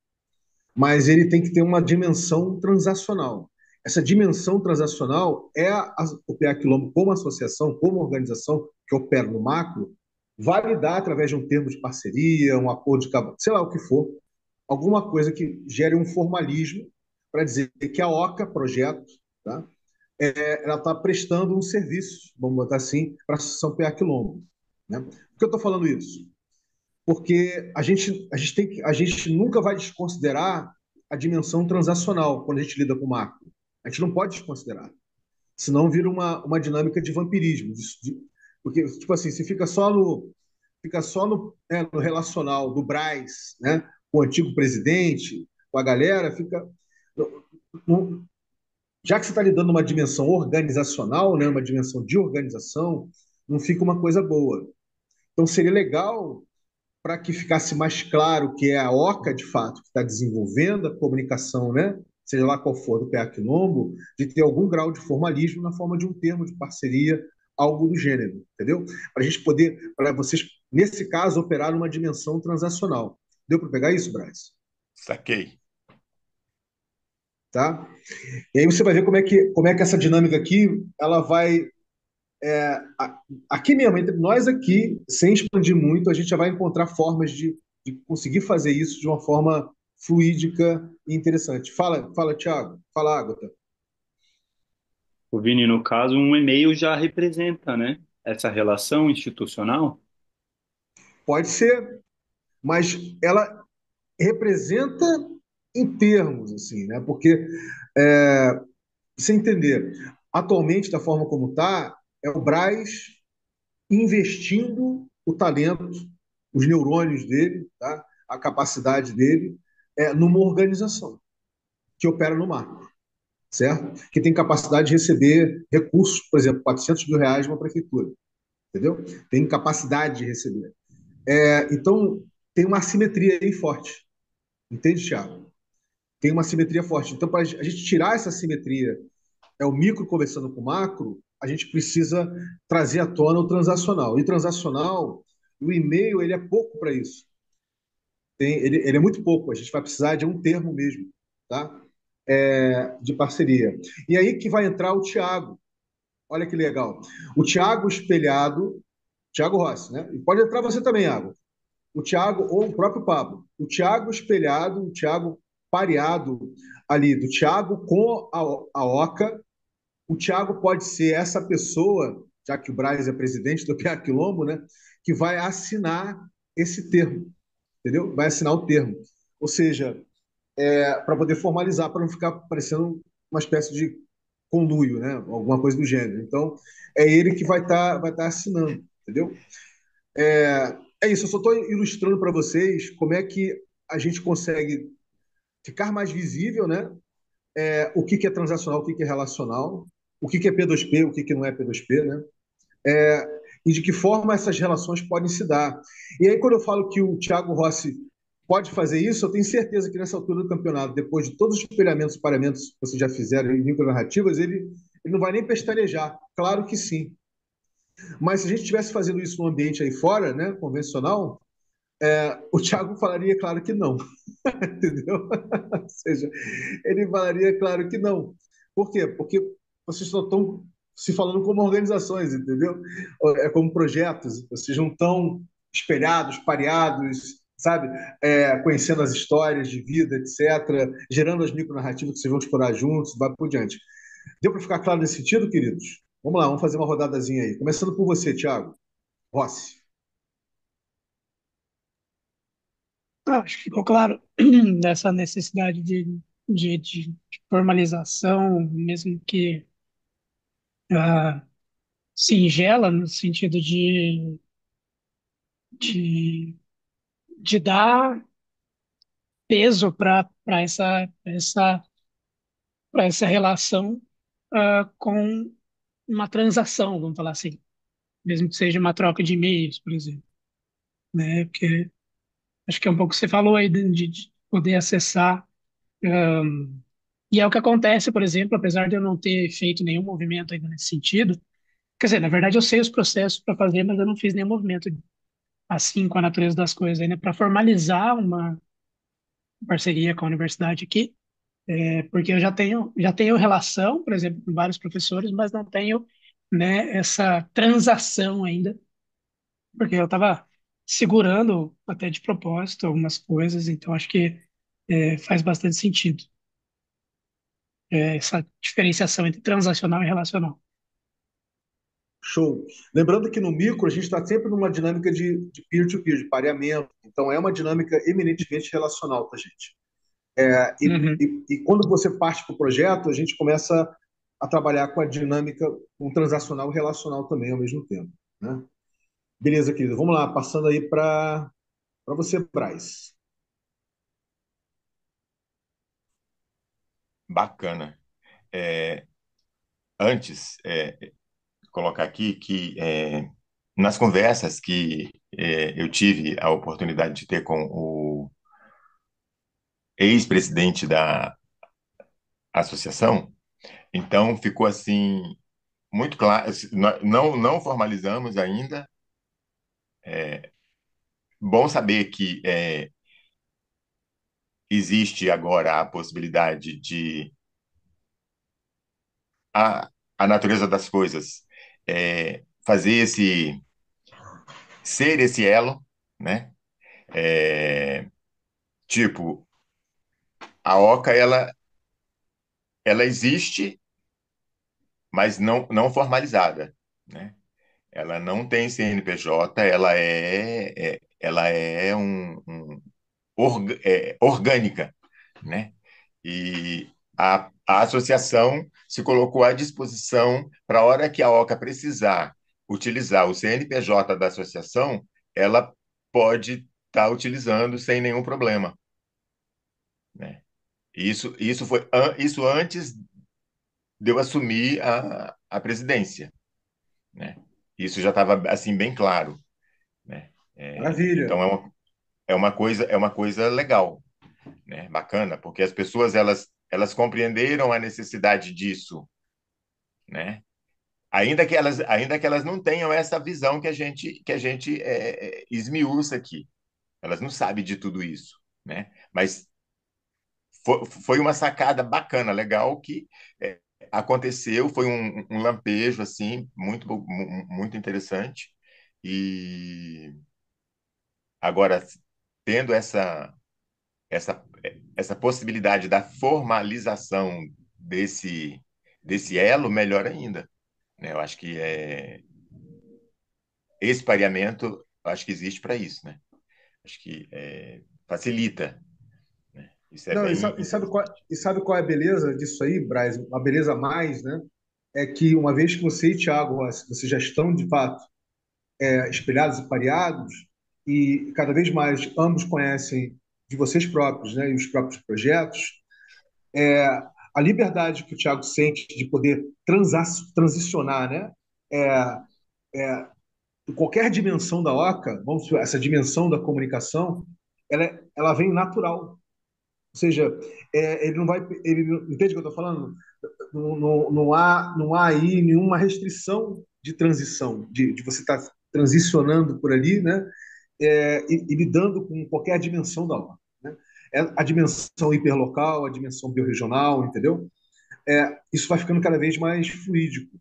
mas ele tem que ter uma dimensão transacional. Essa dimensão transacional é o PA Quilombo como associação, como organização que opera no macro, validar através de um termo de parceria, um acordo de sei lá o que for, alguma coisa que gere um formalismo para dizer que a OCA, projeto, tá? Ela está prestando um serviço, vamos botar assim, para a Associação PA Quilombo. Né? Por que eu estou falando isso? Porque a gente nunca vai desconsiderar a dimensão transacional quando a gente lida com o macro. A gente não pode desconsiderar. Senão vira uma dinâmica de vampirismo. Porque, tipo assim, se fica só no relacional do Braz, né, com o antigo presidente, com a galera, fica. Não, já que você está lidando numa dimensão organizacional, né, uma dimensão de organização, não fica uma coisa boa. Então seria legal para que ficasse mais claro que é a OCA, de fato, que está desenvolvendo a comunicação, né? Seja lá qual for, do PA Quilombo, de ter algum grau de formalismo na forma de um termo de parceria, algo do gênero, entendeu? Para a gente poder, para vocês, nesse caso, operar numa dimensão transacional. Deu para pegar isso, Braz? Saquei. Tá? E aí você vai ver como é que essa dinâmica aqui, ela vai aqui mesmo, entre nós aqui, sem expandir muito, a gente já vai encontrar formas de conseguir fazer isso de uma forma fluídica e interessante. Fala, Thiago. Fala, Agatha. O Vini, no caso, um e-mail já representa, né, essa relação institucional? Pode ser, mas ela representa em termos, assim, né? Porque, você entender, atualmente, da forma como está, é o Braz investindo o talento, os neurônios dele, tá? A capacidade dele, numa organização que opera no mar, certo? Que tem capacidade de receber recursos, por exemplo, R$ 400 mil de uma prefeitura, entendeu? Tem capacidade de receber. Então, tem uma assimetria aí forte, entende, Thiago? Tem uma assimetria forte. Então, para a gente tirar essa assimetria, o micro conversando com o macro, a gente precisa trazer à tona o transacional. E transacional, o e-mail, ele é pouco para isso. Ele é muito pouco. A gente vai precisar de um termo mesmo, tá? De parceria. E aí que vai entrar o Tiago. Olha que legal. O Tiago espelhado, Tiago Rossi, né? E pode entrar você também, Iago. O Tiago ou o próprio Pablo. O Tiago espelhado, o Tiago pareado ali, do Tiago com a Oca. O Tiago pode ser essa pessoa, já que o Braz é presidente do PA Quilombo, né? Que vai assinar esse termo, entendeu? Vai assinar o termo. Ou seja, para poder formalizar, para não ficar parecendo uma espécie de conluio, né? Alguma coisa do gênero. Então, é ele que vai tá assinando, entendeu? É isso, eu só estou ilustrando para vocês como é que a gente consegue ficar mais visível, né? O que é transacional, o que é relacional, o que é P2P, o que não é P2P, né? E de que forma essas relações podem se dar. E aí, quando eu falo que o Thiago Rossi pode fazer isso, eu tenho certeza que nessa altura do campeonato, depois de todos os espelhamentos e paramentos que vocês já fizeram em micronarrativas, ele não vai nem pestanejar. Claro que sim. Mas se a gente estivesse fazendo isso num ambiente aí fora, né, convencional, o Thiago falaria, claro que não. Entendeu? Ou seja, ele falaria, claro que não. Por quê? Porque vocês só estão se falando como organizações, entendeu? Como projetos. Vocês não estão espelhados, pareados, sabe? Conhecendo as histórias de vida, etc., gerando as micronarrativas que vocês vão explorar juntos, vai por diante. Deu para ficar claro nesse sentido, queridos? Vamos lá, vamos fazer uma rodadazinha aí. Começando por você, Thiago Rossi. Acho que ficou claro dessa necessidade de formalização, mesmo que ah, singela, no sentido de, de dar peso para para essa relação com uma transação, vamos falar assim, mesmo que seja uma troca de e-mails, por exemplo, né? Porque acho que é um pouco o que você falou aí de poder acessar. E é o que acontece, por exemplo, apesar de eu não ter feito nenhum movimento ainda nesse sentido. Quer dizer, na verdade, eu sei os processos para fazer, mas eu não fiz nenhum movimento assim com a natureza das coisas ainda para formalizar uma parceria com a universidade aqui, porque eu já tenho relação, por exemplo, com vários professores, mas não tenho, né, essa transação ainda, porque eu estava segurando até de propósito algumas coisas, então acho que faz bastante sentido essa diferenciação entre transacional e relacional. Show. Lembrando que no micro a gente está sempre numa dinâmica de peer-to-peer, de pareamento. Então é uma dinâmica eminentemente relacional, tá, gente? Uhum. E quando você parte para o projeto, a gente começa a trabalhar com a dinâmica, com o transacional e relacional também ao mesmo tempo, né? Beleza, querido. Vamos lá, passando aí para você, Braz. Bacana. É, antes, colocar aqui que nas conversas que eu tive a oportunidade de ter com o ex-presidente da associação, então ficou assim muito claro, não formalizamos ainda. Bom saber que existe agora a possibilidade de a, a natureza das coisas fazer ser esse elo, né? É, tipo, a Oca ela existe, mas não formalizada, né? Ela não tem CNPJ, ela é orgânica, né? E a associação se colocou à disposição para a hora que a Oca precisar utilizar o CNPJ da associação, ela pode estar utilizando sem nenhum problema, né? Isso antes de eu assumir a presidência, né? Isso já estava assim bem claro, né? Maravilha. Então é uma coisa legal, né? Bacana, porque as pessoas elas compreenderam a necessidade disso, né? Ainda que elas não tenham essa visão que a gente esmiuça aqui, elas não sabem de tudo isso, né? Mas foi uma sacada bacana, legal que é, aconteceu, foi um lampejo assim muito interessante e agora tendo essa essa possibilidade da formalização desse elo, melhor ainda, né? Eu acho que esse pareamento, eu acho que existe para isso, né? Acho que facilita, né? Isso é Não, bem interessante. e sabe qual é a beleza disso aí, Braz? A beleza a mais, né? É que uma vez que você e Thiago, vocês já estão de fato espelhados e pareados, e cada vez mais ambos conhecem de vocês próprios, né? E os próprios projetos, é, a liberdade que o Thiago sente de poder transicionar, né? É, em qualquer dimensão da OCA, vamos supor, essa dimensão da comunicação, ela vem natural. Ou seja, ele não vai. Ele, entende o que eu estou falando? Não há aí nenhuma restrição de transição, de você estar transicionando por ali, né? E lidando com qualquer dimensão da obra. Né? A dimensão hiperlocal, a dimensão biorregional, entendeu? Isso vai ficando cada vez mais fluídico.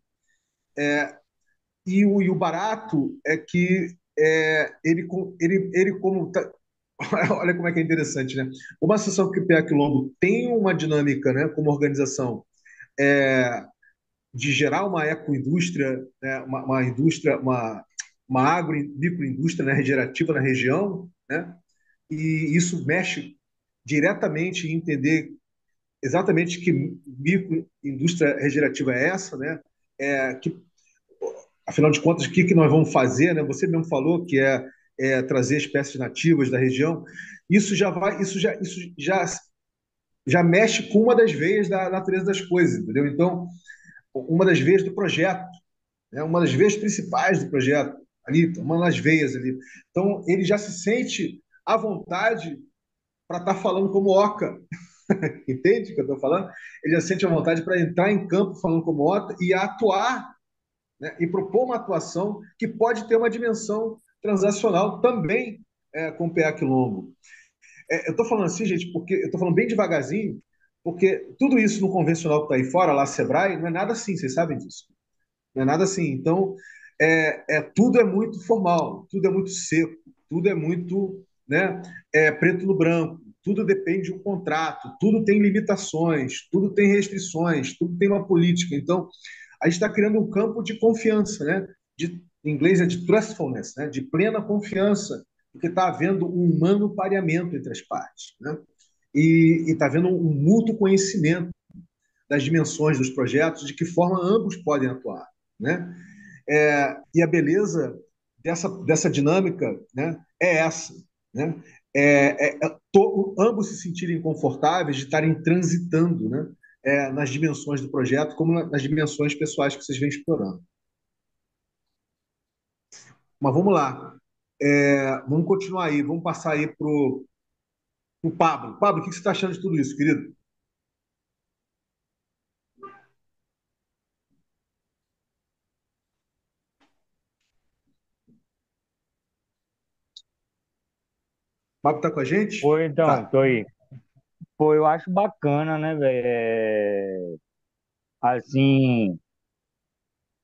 E o barato é que ele como tá, olha como é que é interessante, né? Uma associação que o PEA Quilombo tem uma dinâmica, né, como organização, é, de gerar uma ecoindústria, né, uma indústria, uma microindústria, né, regenerativa na região, né? e isso mexe diretamente em entender exatamente que microindústria regenerativa é essa, né? Que, afinal de contas, o que nós vamos fazer, né? Você mesmo falou que é trazer espécies nativas da região. Isso já mexe com uma das veias da natureza das coisas, entendeu? Então, uma das veias do projeto, né? Uma das veias principais do projeto, ali, uma das veias ali. Então, ele já se sente à vontade para estar falando como Oca, entende o que eu estou falando? Ele já sente a vontade para entrar em campo falando como Oca e atuar, né? E propor uma atuação que pode ter uma dimensão transacional também com o PA Quilombo. Eu estou falando assim, gente, porque eu estou falando bem devagarzinho, porque tudo isso no convencional que está aí fora, lá Sebrae, não é nada assim, vocês sabem disso. Não é nada assim. Então, tudo é muito formal, tudo é muito seco, tudo é muito, né, preto no branco, tudo depende de um contrato, tudo tem limitações, tudo tem restrições, tudo tem uma política. Então, a gente está criando um campo de confiança, né? Em inglês é de trustfulness, né? De plena confiança, porque está havendo um humano pareamento entre as partes, né? E está havendo um mútuo conhecimento das dimensões dos projetos, de que forma ambos podem atuar, né? E a beleza dessa dinâmica, né, é essa, né? Ambos se sentirem confortáveis de estarem transitando, né, nas dimensões do projeto, como nas dimensões pessoais que vocês vêm explorando. Mas vamos lá. Vamos continuar aí, vamos passar aí para o Pablo. Pablo, o que você está achando de tudo isso, querido? O Pablo está com a gente? Pô, então, Tá. tô aí. Pô, eu acho bacana, né, velho? Assim,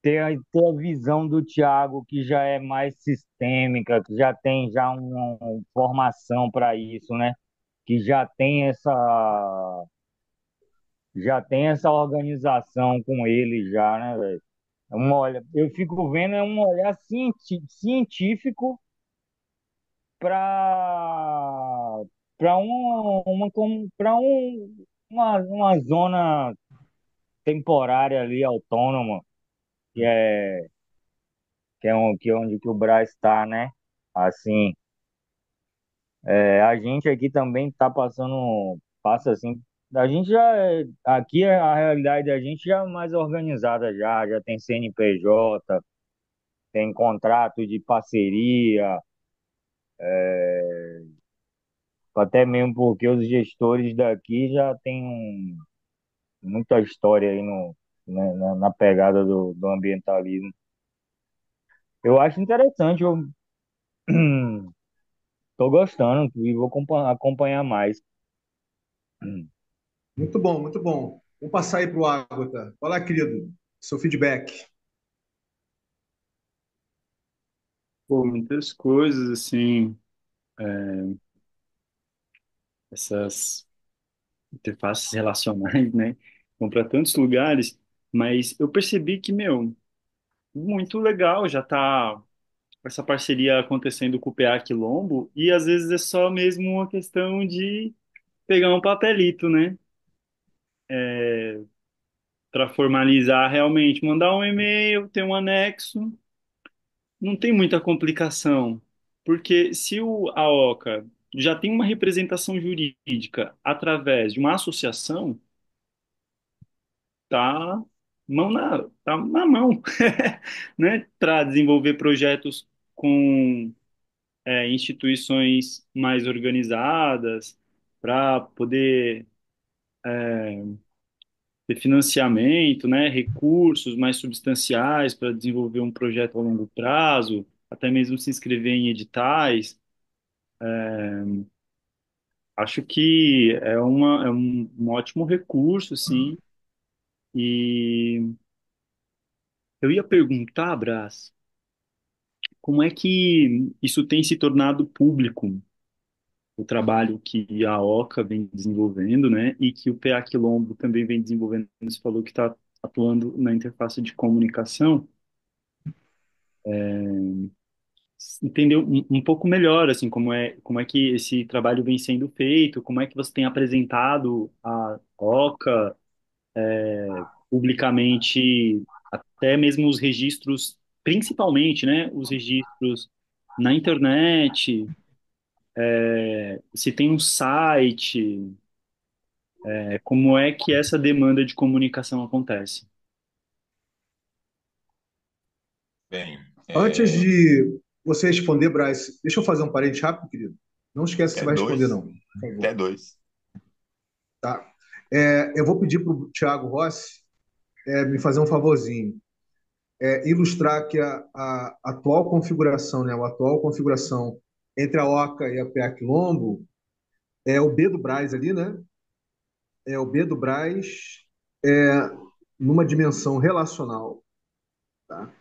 ter a visão do Thiago que já é mais sistêmica, que já tem já uma formação para isso, né? Que já tem essa organização com ele já, né, velho? Eu fico vendo um olhar científico para uma zona temporária ali autônoma, que é onde que o Brás está, né? Assim, a gente aqui também passa assim, a gente aqui a realidade da gente já é mais organizada já tem CNPJ, tem contrato de parceria, até mesmo porque os gestores daqui já têm muita história aí na pegada do ambientalismo. Eu acho interessante, eu tô gostando e vou acompanhar mais. Muito bom, muito bom. Vamos passar aí para o Ágota. Olá, querido. Seu feedback. Pô, muitas coisas, assim, essas interfaces relacionais, né? Vão para tantos lugares, mas eu percebi que, meu, muito legal já tá essa parceria acontecendo com o PA Quilombo, e às vezes é só mesmo uma questão de pegar um papelito, né? Para formalizar realmente, mandar um e-mail, ter um anexo, não tem muita complicação, porque se a OCA já tem uma representação jurídica através de uma associação, tá tá na mão, né? Para desenvolver projetos com instituições mais organizadas, para poder ter financiamento, né? Recursos mais substanciais para desenvolver um projeto a longo prazo, até mesmo se inscrever em editais. Acho que é um ótimo recurso, sim. E eu ia perguntar, Brás, como é que isso tem se tornado público, o trabalho que a OCA vem desenvolvendo, né? E que o PA Quilombo também vem desenvolvendo. Você falou que está atuando na interface de comunicação. entender um pouco melhor, assim, como é que esse trabalho vem sendo feito, como é que você tem apresentado a Oca publicamente, até mesmo os registros, principalmente, né, os registros na internet, se tem um site, como é que essa demanda de comunicação acontece. Bem, Antes de você responder, Bryce, deixa eu fazer um parênteses rápido, querido. Não esquece que você até vai responder, dois, não, por até favor. dois. Tá? Eu vou pedir para o Thiago Rossi me fazer um favorzinho. Ilustrar que a atual configuração, né, a atual configuração entre a Oca e a PA Quilombo é o B do Brás ali, né? É o B do Brás é, numa dimensão relacional, tá?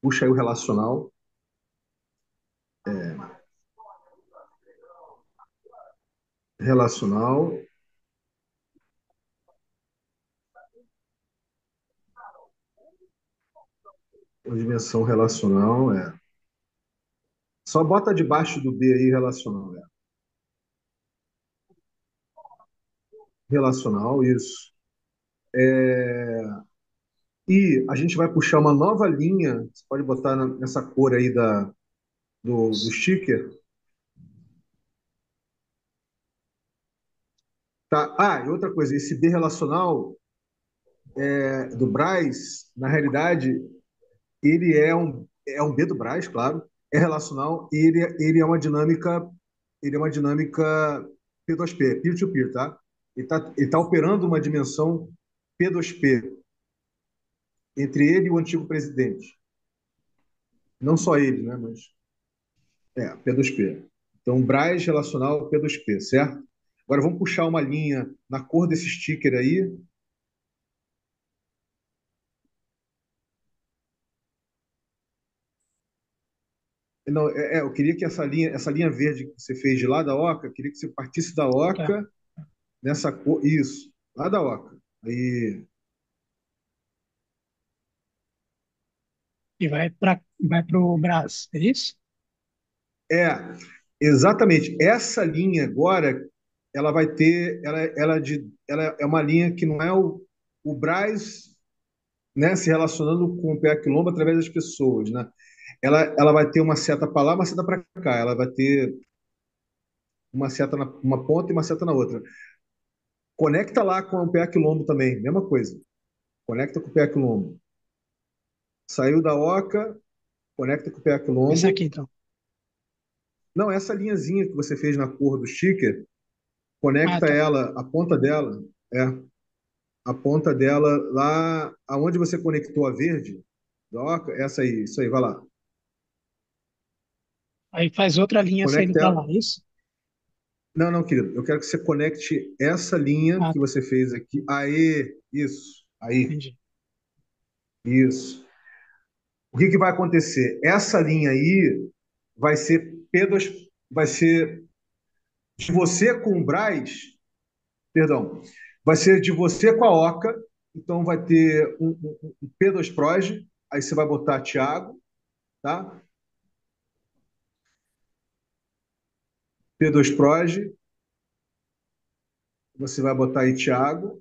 Puxa aí o relacional. Relacional, uma dimensão relacional, Só bota debaixo do B aí relacional, Relacional, isso. E a gente vai puxar uma nova linha, você pode botar nessa cor aí do sticker, tá? Ah, e outra coisa, esse B relacional do Braz, na realidade, ele é um B do Braz, claro, é relacional e ele é uma dinâmica P2P, peer-to-peer, tá? Ele tá operando uma dimensão P2P entre ele e o antigo presidente. Não só ele, né? Mas P2P. Então, Braz relacional P2P, certo? Agora vamos puxar uma linha na cor desse sticker aí. Não, eu queria que essa linha verde que você fez de lá da Oca, eu queria que você partisse da Tá. Oca nessa cor. Isso, lá da Oca. Aí, E vai para o Brás, é isso? é, exatamente. Essa linha agora, ela vai ter. Ela é uma linha que não é o Braz, né, se relacionando com o PA Quilombo através das pessoas, né? Ela vai ter uma seta para lá, uma seta para cá. Ela vai ter uma seta na uma ponta e uma seta na outra. Conecta lá com o PA Quilombo também, mesma coisa. Conecta com o PA Quilombo. Saiu da Oca, conecta com o PA Esse aqui, Quilombo. então. Não, essa linhazinha que você fez na cor do sticker, Ah, conecta tá. ela, é, a ponta dela lá aonde você conectou a verde da Oca, essa aí, isso aí, vai lá. Aí faz outra linha saindo Conecta para lá, ela. é isso? Não, não, querido, eu quero que você conecte essa linha Ah, que tá. você fez aqui. Aí, isso, aí, Entendi. isso. O que que vai acontecer? Essa linha aí vai ser P2, vai ser de você com o Braz, perdão, vai ser de você com a Oca, então vai ter um P2 Proj, aí você vai botar Thiago, tá? P2 Proj, você vai botar aí Thiago.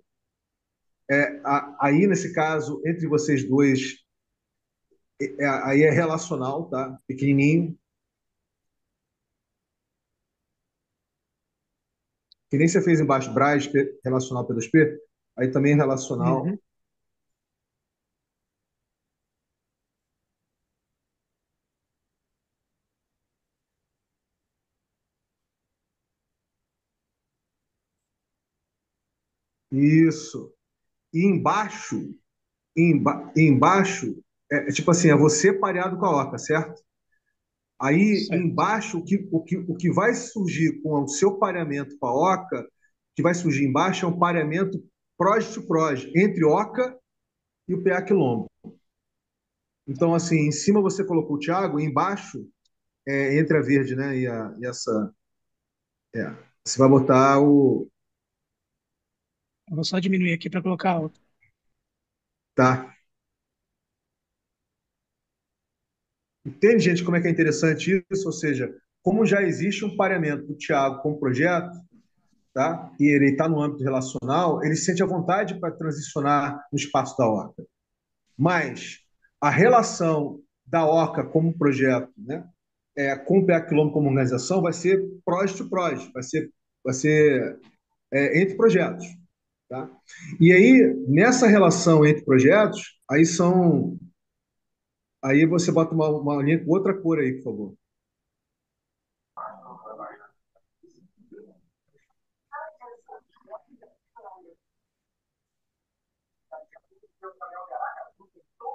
Aí, nesse caso, entre vocês dois, aí é relacional, tá? Pequenininho, que nem você fez embaixo, Braz, relacional P2P, aí também é relacional. Uhum. Isso. E embaixo, tipo assim, é você pareado com a Oca, certo? Aí Certo. embaixo, o que vai surgir com o seu pareamento com a Oca, que vai surgir embaixo é um pareamento prós to prós, entre Oca e o PA Quilombo. Então, assim, em cima você colocou o Thiago, e embaixo, entre a verde, né, e essa, você vai botar o, Eu vou só diminuir aqui para colocar outra. tá, Entende, gente, como é que é interessante isso? Ou seja, como já existe um pareamento do Tiago com o projeto, tá? E ele está no âmbito relacional, ele sente a vontade para transicionar no espaço da Orca. Mas a relação da Orca como projeto, né, com o PA Quilombo como organização, vai ser prós to prós, vai ser entre projetos. Tá? E aí, nessa relação entre projetos, aí você bota uma linha com outra cor aí, por favor.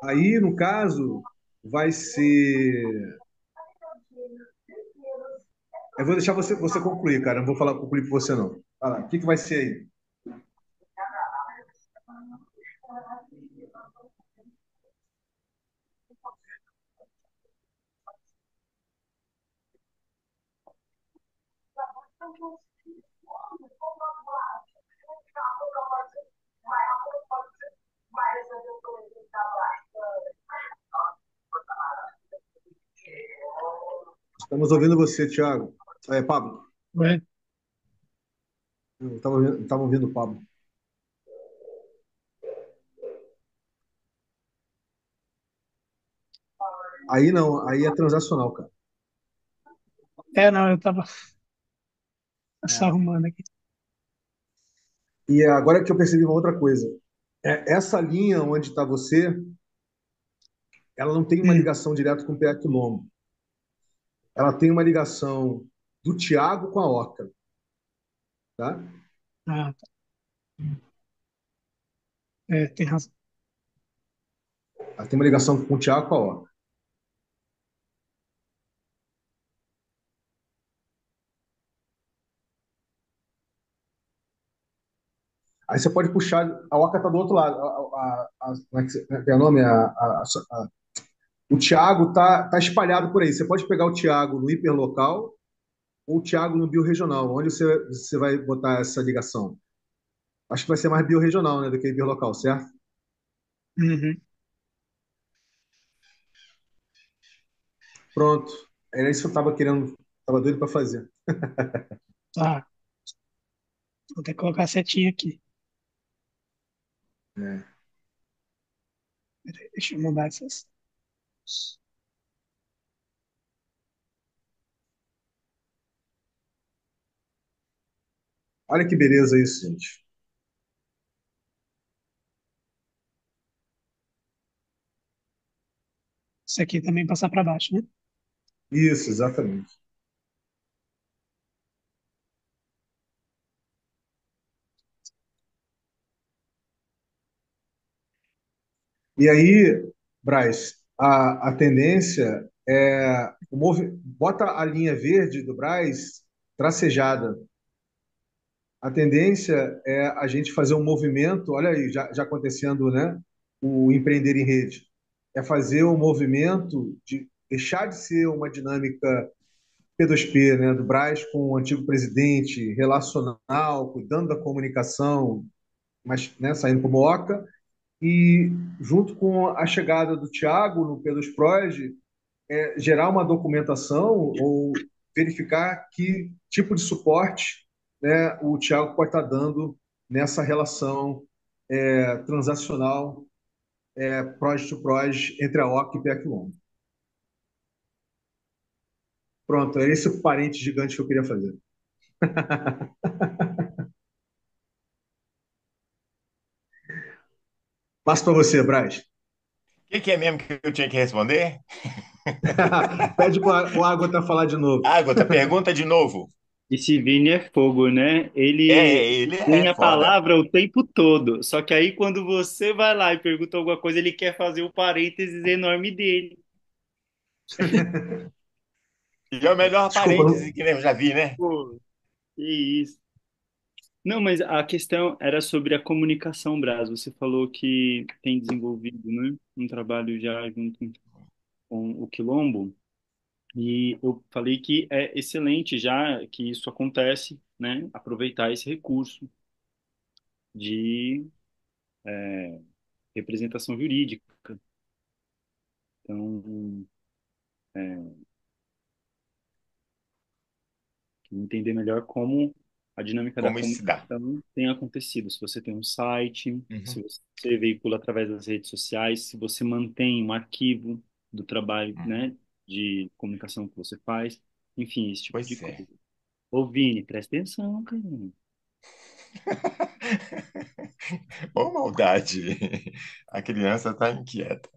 Aí, no caso, vai ser. Eu vou deixar você concluir, cara. Não vou falar concluir por você, não. Vai lá. O que vai ser aí? Estamos ouvindo você, Thiago. Pablo. Ué, Estava ouvindo o Pablo. Aí não, aí é transacional, cara. não, eu tava só É. arrumando aqui. E agora que eu percebi uma outra coisa. Essa linha onde está você, ela não tem uma Hum, ligação direta com o PA Quilombo. Ela tem uma ligação do Tiago com a Oca, tá? tá. Tem razão. Ela tem uma ligação com o Tiago com a Oca. Aí você pode puxar, a Oca está do outro lado. Como é que é o nome? O Tiago tá espalhado por aí. Você pode pegar o Tiago no hiperlocal ou o Tiago no biorregional. Onde você vai botar essa ligação? Acho que vai ser mais biorregional, né, do que hiperlocal, certo? Uhum, Pronto. Era isso que eu estava querendo, estava doido para fazer. tá. Vou ter que colocar a setinha aqui. É. Peraí, deixa eu mudar essas. Olha que beleza isso, gente. Isso aqui também passar para baixo, né? Isso, exatamente. E aí, Braz, a tendência é bota a linha verde do Braz tracejada. A tendência é a gente fazer um movimento, olha aí, já acontecendo, né? O empreender em rede. É fazer um movimento de deixar de ser uma dinâmica P2P, né, do Braz com o antigo presidente, relacional, cuidando da comunicação, mas né, saindo como OCA, e junto com a chegada do Tiago no Pelos Prod, gerar uma documentação ou verificar que tipo de suporte, né, o Tiago pode estar dando nessa relação transacional prod to prod entre a OC e o PEC-LON. Pronto, é esse o parente gigante que eu queria fazer. Passo para você, Braz. Que é mesmo que eu tinha que responder? Pede para o Água falar de novo. Ágota, pergunta de novo. Esse Vini é fogo, né? Ele Ele é tem a foda. palavra o tempo todo. Só que aí, quando você vai lá e pergunta alguma coisa, ele quer fazer o parênteses enorme dele. E é o melhor Desculpa, parêntese não... que eu já vi, né? Pô, que isso. Não, mas a questão era sobre a comunicação, Brás. Você falou que tem desenvolvido, né, um trabalho já junto com o Quilombo. E eu falei que é excelente já que isso acontece, né? Aproveitar esse recurso de representação jurídica. Então, entender melhor como a dinâmica da Como isso se dá? comunicação tem acontecido. Se você tem um site, se Uhum, você veicula através das redes sociais, se você mantém um arquivo do trabalho, uhum. né, de comunicação que você faz, enfim, esse tipo de Pois é. coisa. Ô, Vini, presta atenção, cara. Ô, maldade! A criança está inquieta.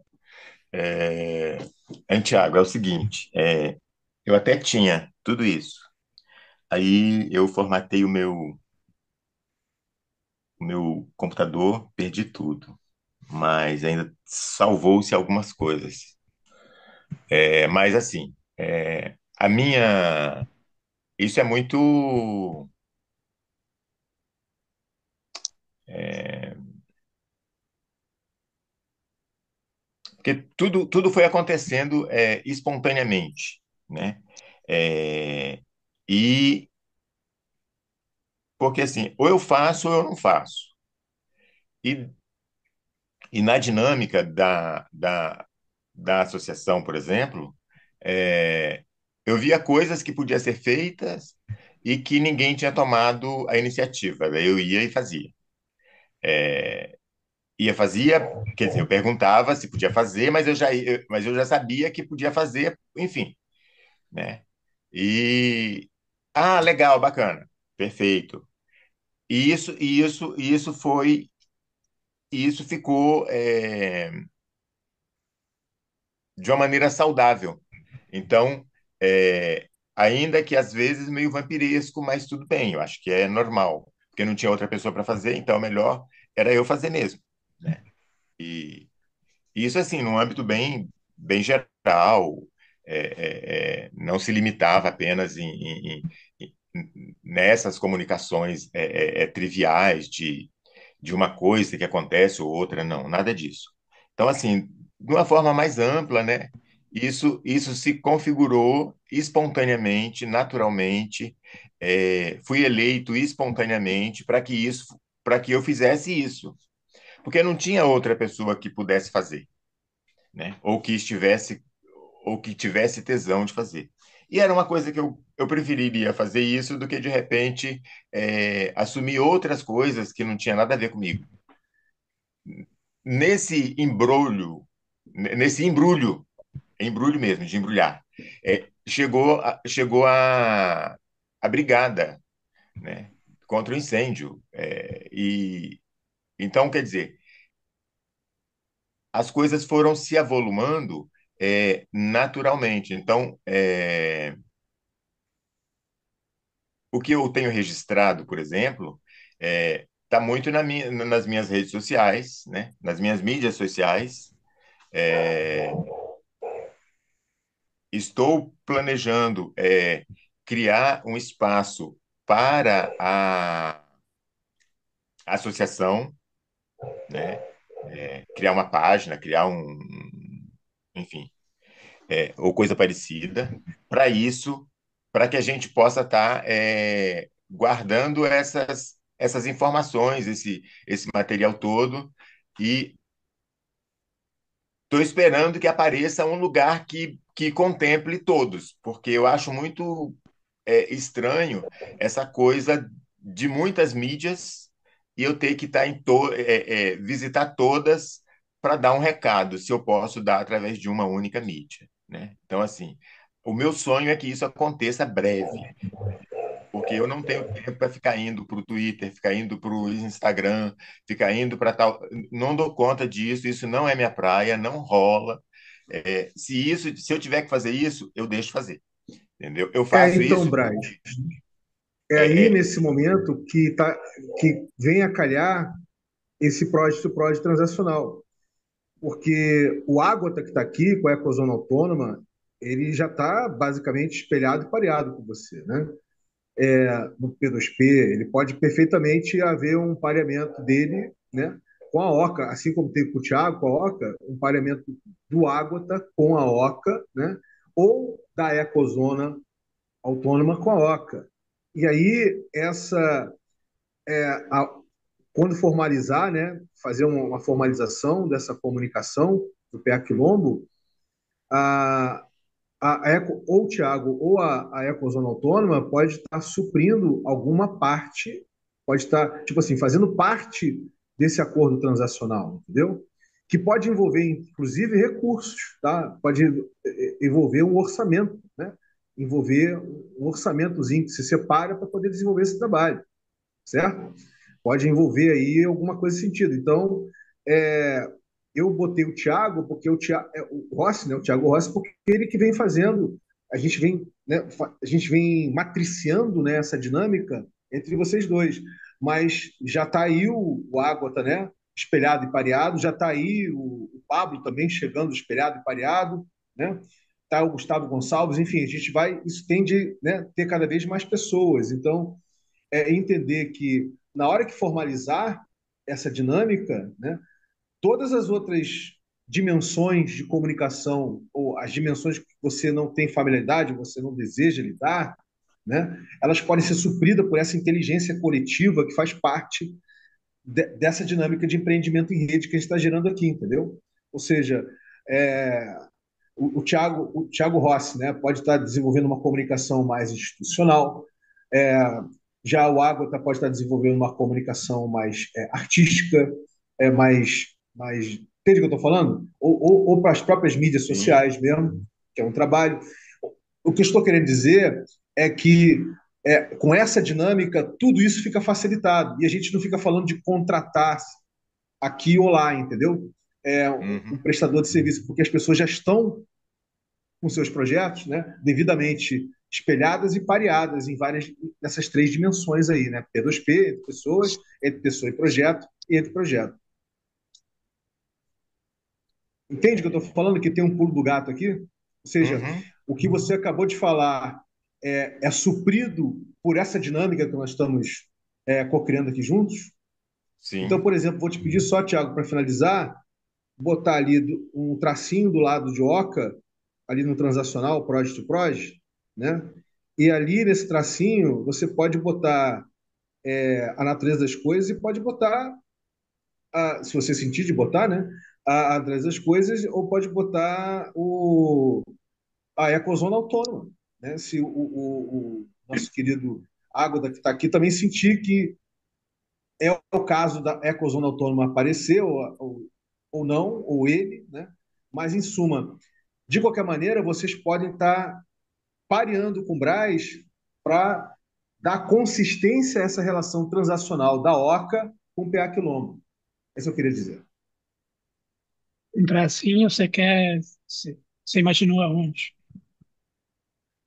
É... Tiago, é o seguinte, eu até tinha tudo isso. Aí eu formatei o meu computador, perdi tudo, mas ainda salvou-se algumas coisas. Mas assim, a minha. Isso é muito. é, Porque tudo foi acontecendo espontaneamente, né? É, e porque assim, ou eu faço ou eu não faço. E, e na dinâmica da associação, por exemplo, é, eu via coisas que podiam ser feitas e que ninguém tinha tomado a iniciativa. Daí eu ia e fazia. Fazia, quer dizer, eu perguntava se podia fazer, mas eu já sabia que podia fazer, enfim, né? E legal, bacana, perfeito. E isso ficou de uma maneira saudável. Então, ainda que às vezes meio vampiresco, mas tudo bem, eu acho que é normal, porque não tinha outra pessoa para fazer, então melhor era eu fazer mesmo, né? E isso assim, num âmbito bem geral, não se limitava apenas nessas comunicações triviais de uma coisa que acontece ou outra, não, nada disso. Então, assim, de uma forma mais ampla, né? Isso se configurou espontaneamente, naturalmente. Fui eleito espontaneamente para que eu fizesse isso, porque não tinha outra pessoa que pudesse fazer, né? Ou que tivesse tesão de fazer. E era uma coisa que eu preferiria fazer isso do que de repente assumir outras coisas que não tinha nada a ver comigo. Nesse embrulho, embrulho mesmo, de embrulhar, chegou a brigada, né, contra o incêndio. E então, quer dizer, as coisas foram se avolumando naturalmente. Então, o que eu tenho registrado, por exemplo, está muito nas minhas redes sociais, né? Nas minhas mídias sociais. É, Estou planejando criar um espaço para a associação, né? Criar uma página, enfim, ou coisa parecida. Para isso, para que a gente possa estar guardando essas informações, esse material todo, e estou esperando que apareça um lugar que contemple todos, porque eu acho muito estranho essa coisa de muitas mídias e eu ter que estar visitar todas para dar um recado, se eu posso dar através de uma única mídia, né? Então, assim, o meu sonho é que isso aconteça breve, porque eu não tenho tempo para ficar indo para o Twitter, ficar indo para o Instagram, ficar indo para tal. Não dou conta disso, isso não é minha praia, não rola. Se eu tiver que fazer isso, eu deixo fazer, entendeu? Eu faço Então, isso Braz, porque é é, aí é, nesse momento que vem a calhar esse project transacional. Porque o Ágota que está aqui, com a Ecozona Autônoma, ele já está basicamente espelhado e pareado com você, né? No P2P, ele pode perfeitamente haver um pareamento dele, né? Com a Oca, assim como teve com o Thiago, com a Oca, um pareamento do Ágota com a Oca, né? Ou da Ecozona Autônoma com a Oca. E aí, a, quando formalizar, né, fazer uma formalização dessa comunicação do PA Quilombo, a Eco, ou o Tiago ou a Ecozona Autônoma pode estar suprindo alguma parte, pode estar, tipo assim, fazendo parte desse acordo transacional, entendeu? Que pode envolver, inclusive, recursos, tá? Pode envolver um orçamento, né? Envolver um orçamentozinho que se separa para poder desenvolver esse trabalho, certo? Pode envolver aí alguma coisa nesse sentido. Então, é, eu botei o Thiago, porque o Rossi, né, o Thiago Rossi, porque ele que vem fazendo, a gente vem, né, a gente vem matriciando, né, essa dinâmica entre vocês dois. Mas já está aí o Ágota, né, espelhado e pareado, já está aí o Pablo também chegando espelhado e pareado, né? Tá o Gustavo Gonçalves, enfim, a gente vai, isso tende, né, ter cada vez mais pessoas. Então, entender que na hora que formalizar essa dinâmica, né, todas as outras dimensões de comunicação ou as dimensões que você não tem familiaridade, você não deseja lidar, né, elas podem ser supridas por essa inteligência coletiva que faz parte dessa dinâmica de empreendimento em rede que a gente está gerando aqui, entendeu? Ou seja, é, o Thiago Rossi, né, pode estar desenvolvendo uma comunicação mais institucional, é, já o Ágota pode estar desenvolvendo uma comunicação mais artística, mais. Entende o que eu estou falando? Ou para as próprias mídias Sim. sociais mesmo, que é um trabalho. O que eu estou querendo dizer é que, com essa dinâmica, tudo isso fica facilitado. E a gente não fica falando de contratar aqui ou lá, entendeu? Um Uhum. prestador de serviço, porque as pessoas já estão com seus projetos, né, devidamente espelhadas e pareadas em várias dessas três dimensões aí, né? P2P, entre pessoa e projeto, e entre projeto. Entende que eu estou falando que tem um pulo do gato aqui? Ou seja, Uhum. o que você acabou de falar é suprido por essa dinâmica que nós estamos co-criando aqui juntos. Então, Sim. por exemplo, vou te pedir só, Tiago, para finalizar, botar ali um tracinho do lado de Oca, ali no transacional, Proj to Proj, né? E ali nesse tracinho, você pode botar a natureza das coisas e pode botar, se você sentir de botar, né? A natureza das coisas, ou pode botar a ecozona autônoma, né? Se o nosso querido Água que está aqui também sentir que é o caso da ecozona autônoma aparecer, ou não, ou ele, né? Mas, em suma, de qualquer maneira, vocês podem estar pareando com o Brás para dar consistência a essa relação transacional da OCA com o PA Quilombo. É isso que eu queria dizer. Um tracinho, você quer. Você imaginou aonde?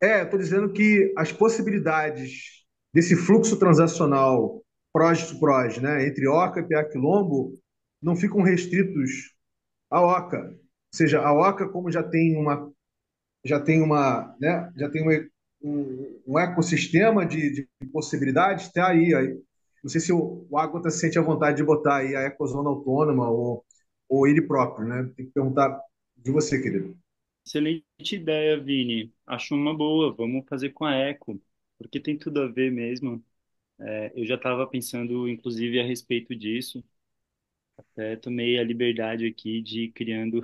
Estou dizendo que as possibilidades desse fluxo transacional prós to prós, né, entre OCA e PA Quilombo, não ficam restritos à OCA. Ou seja, a OCA, como já tem um ecossistema de possibilidades, está aí. Não sei se o Água se sente à vontade de botar aí a ecozona autônoma ou ele próprio, né? Tem que perguntar de você, querido. Excelente ideia, Vini. Acho uma boa. Vamos fazer com a Eco, porque tem tudo a ver mesmo. Eu já estava pensando, inclusive, a respeito disso. Tomei a liberdade aqui de ir criando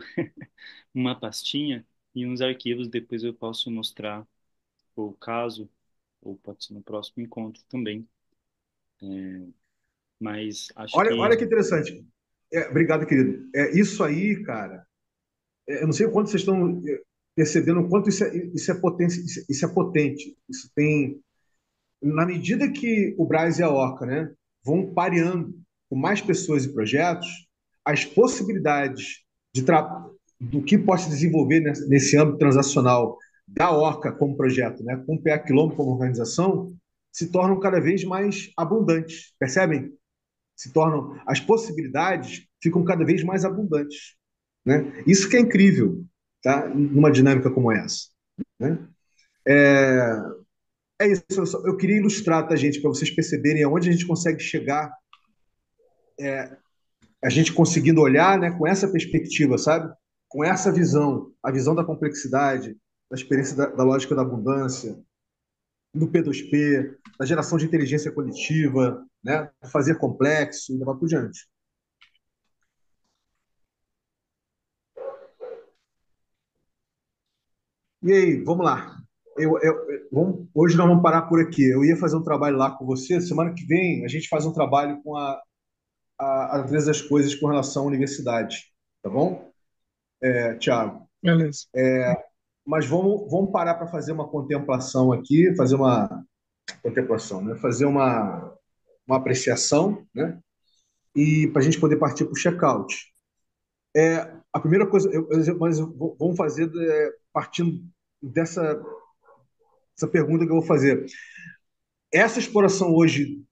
uma pastinha e uns arquivos. Depois eu posso mostrar o caso, ou pode ser no próximo encontro também. Mas acho Olha que que interessante. Obrigado, querido. Isso aí, cara, eu não sei o quanto vocês estão percebendo o quanto isso é potente, isso é potente. Isso tem, na medida que o Braz e a Orca, né, vão pareando com mais pessoas e projetos, as possibilidades de do que pode se desenvolver nesse âmbito transacional da Orca como projeto, né, com o PA Quilombo como organização, se tornam cada vez mais abundantes, percebem? Se tornam, as possibilidades ficam cada vez mais abundantes, né? Isso que é incrível, tá? Numa dinâmica como essa, né? É, é isso. Eu queria ilustrar, tá, gente, para vocês perceberem aonde a gente consegue chegar, a gente conseguindo olhar, né, com essa perspectiva, sabe? Com essa visão, a visão da complexidade, da experiência da lógica da abundância, do P2P, da geração de inteligência coletiva, né? Fazer complexo e levar por diante. E aí, vamos lá. Hoje nós vamos parar por aqui. Eu ia fazer um trabalho lá com você. Semana que vem a gente faz um trabalho com a Andresa das Coisas com relação à universidade. Tá bom? Tiago. Beleza. Mas vamos parar para fazer uma contemplação aqui, fazer uma contemplação, né? Fazer uma apreciação, né? E para a gente poder partir para o check-out. A primeira coisa, vamos fazer partindo dessa essa pergunta que eu vou fazer. Essa exploração hoje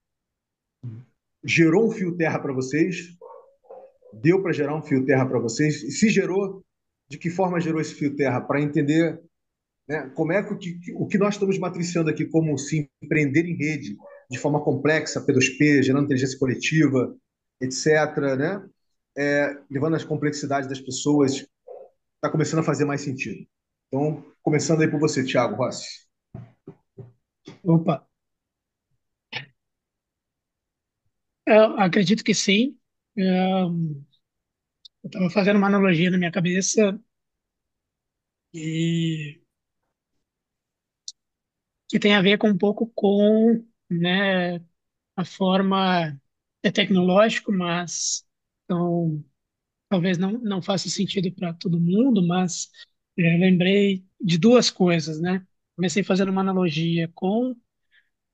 gerou um fio terra para vocês? Deu para gerar um fio terra para vocês? E se gerou, de que forma gerou esse fio terra? Para entender, né, como é que o que nós estamos matriciando aqui como se empreender em rede de forma complexa, P2P, gerando inteligência coletiva, etc., né? Levando as complexidades das pessoas, está começando a fazer mais sentido. Então, começando aí por você, Thiago Rossi. Opa, eu acredito que sim. Eu estava fazendo uma analogia na minha cabeça e que tem a ver com um pouco com, né, a forma é tecnológico, mas então, talvez não faça sentido para todo mundo, mas lembrei de duas coisas, né? Comecei fazendo uma analogia com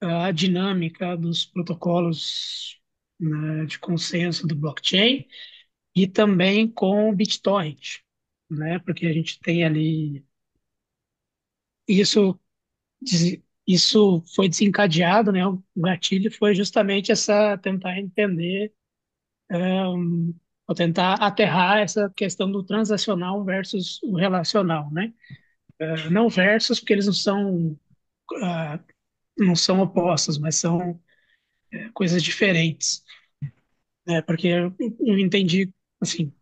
a dinâmica dos protocolos, né, de consenso do blockchain e também com o BitTorrent, né? Porque a gente tem ali isso isso foi desencadeado, né? O gatilho foi justamente essa tentar entender ou tentar aterrar essa questão do transacional versus o relacional, né? Não versus porque eles ah, não são opostos, mas são coisas diferentes, né? Porque eu entendi, assim,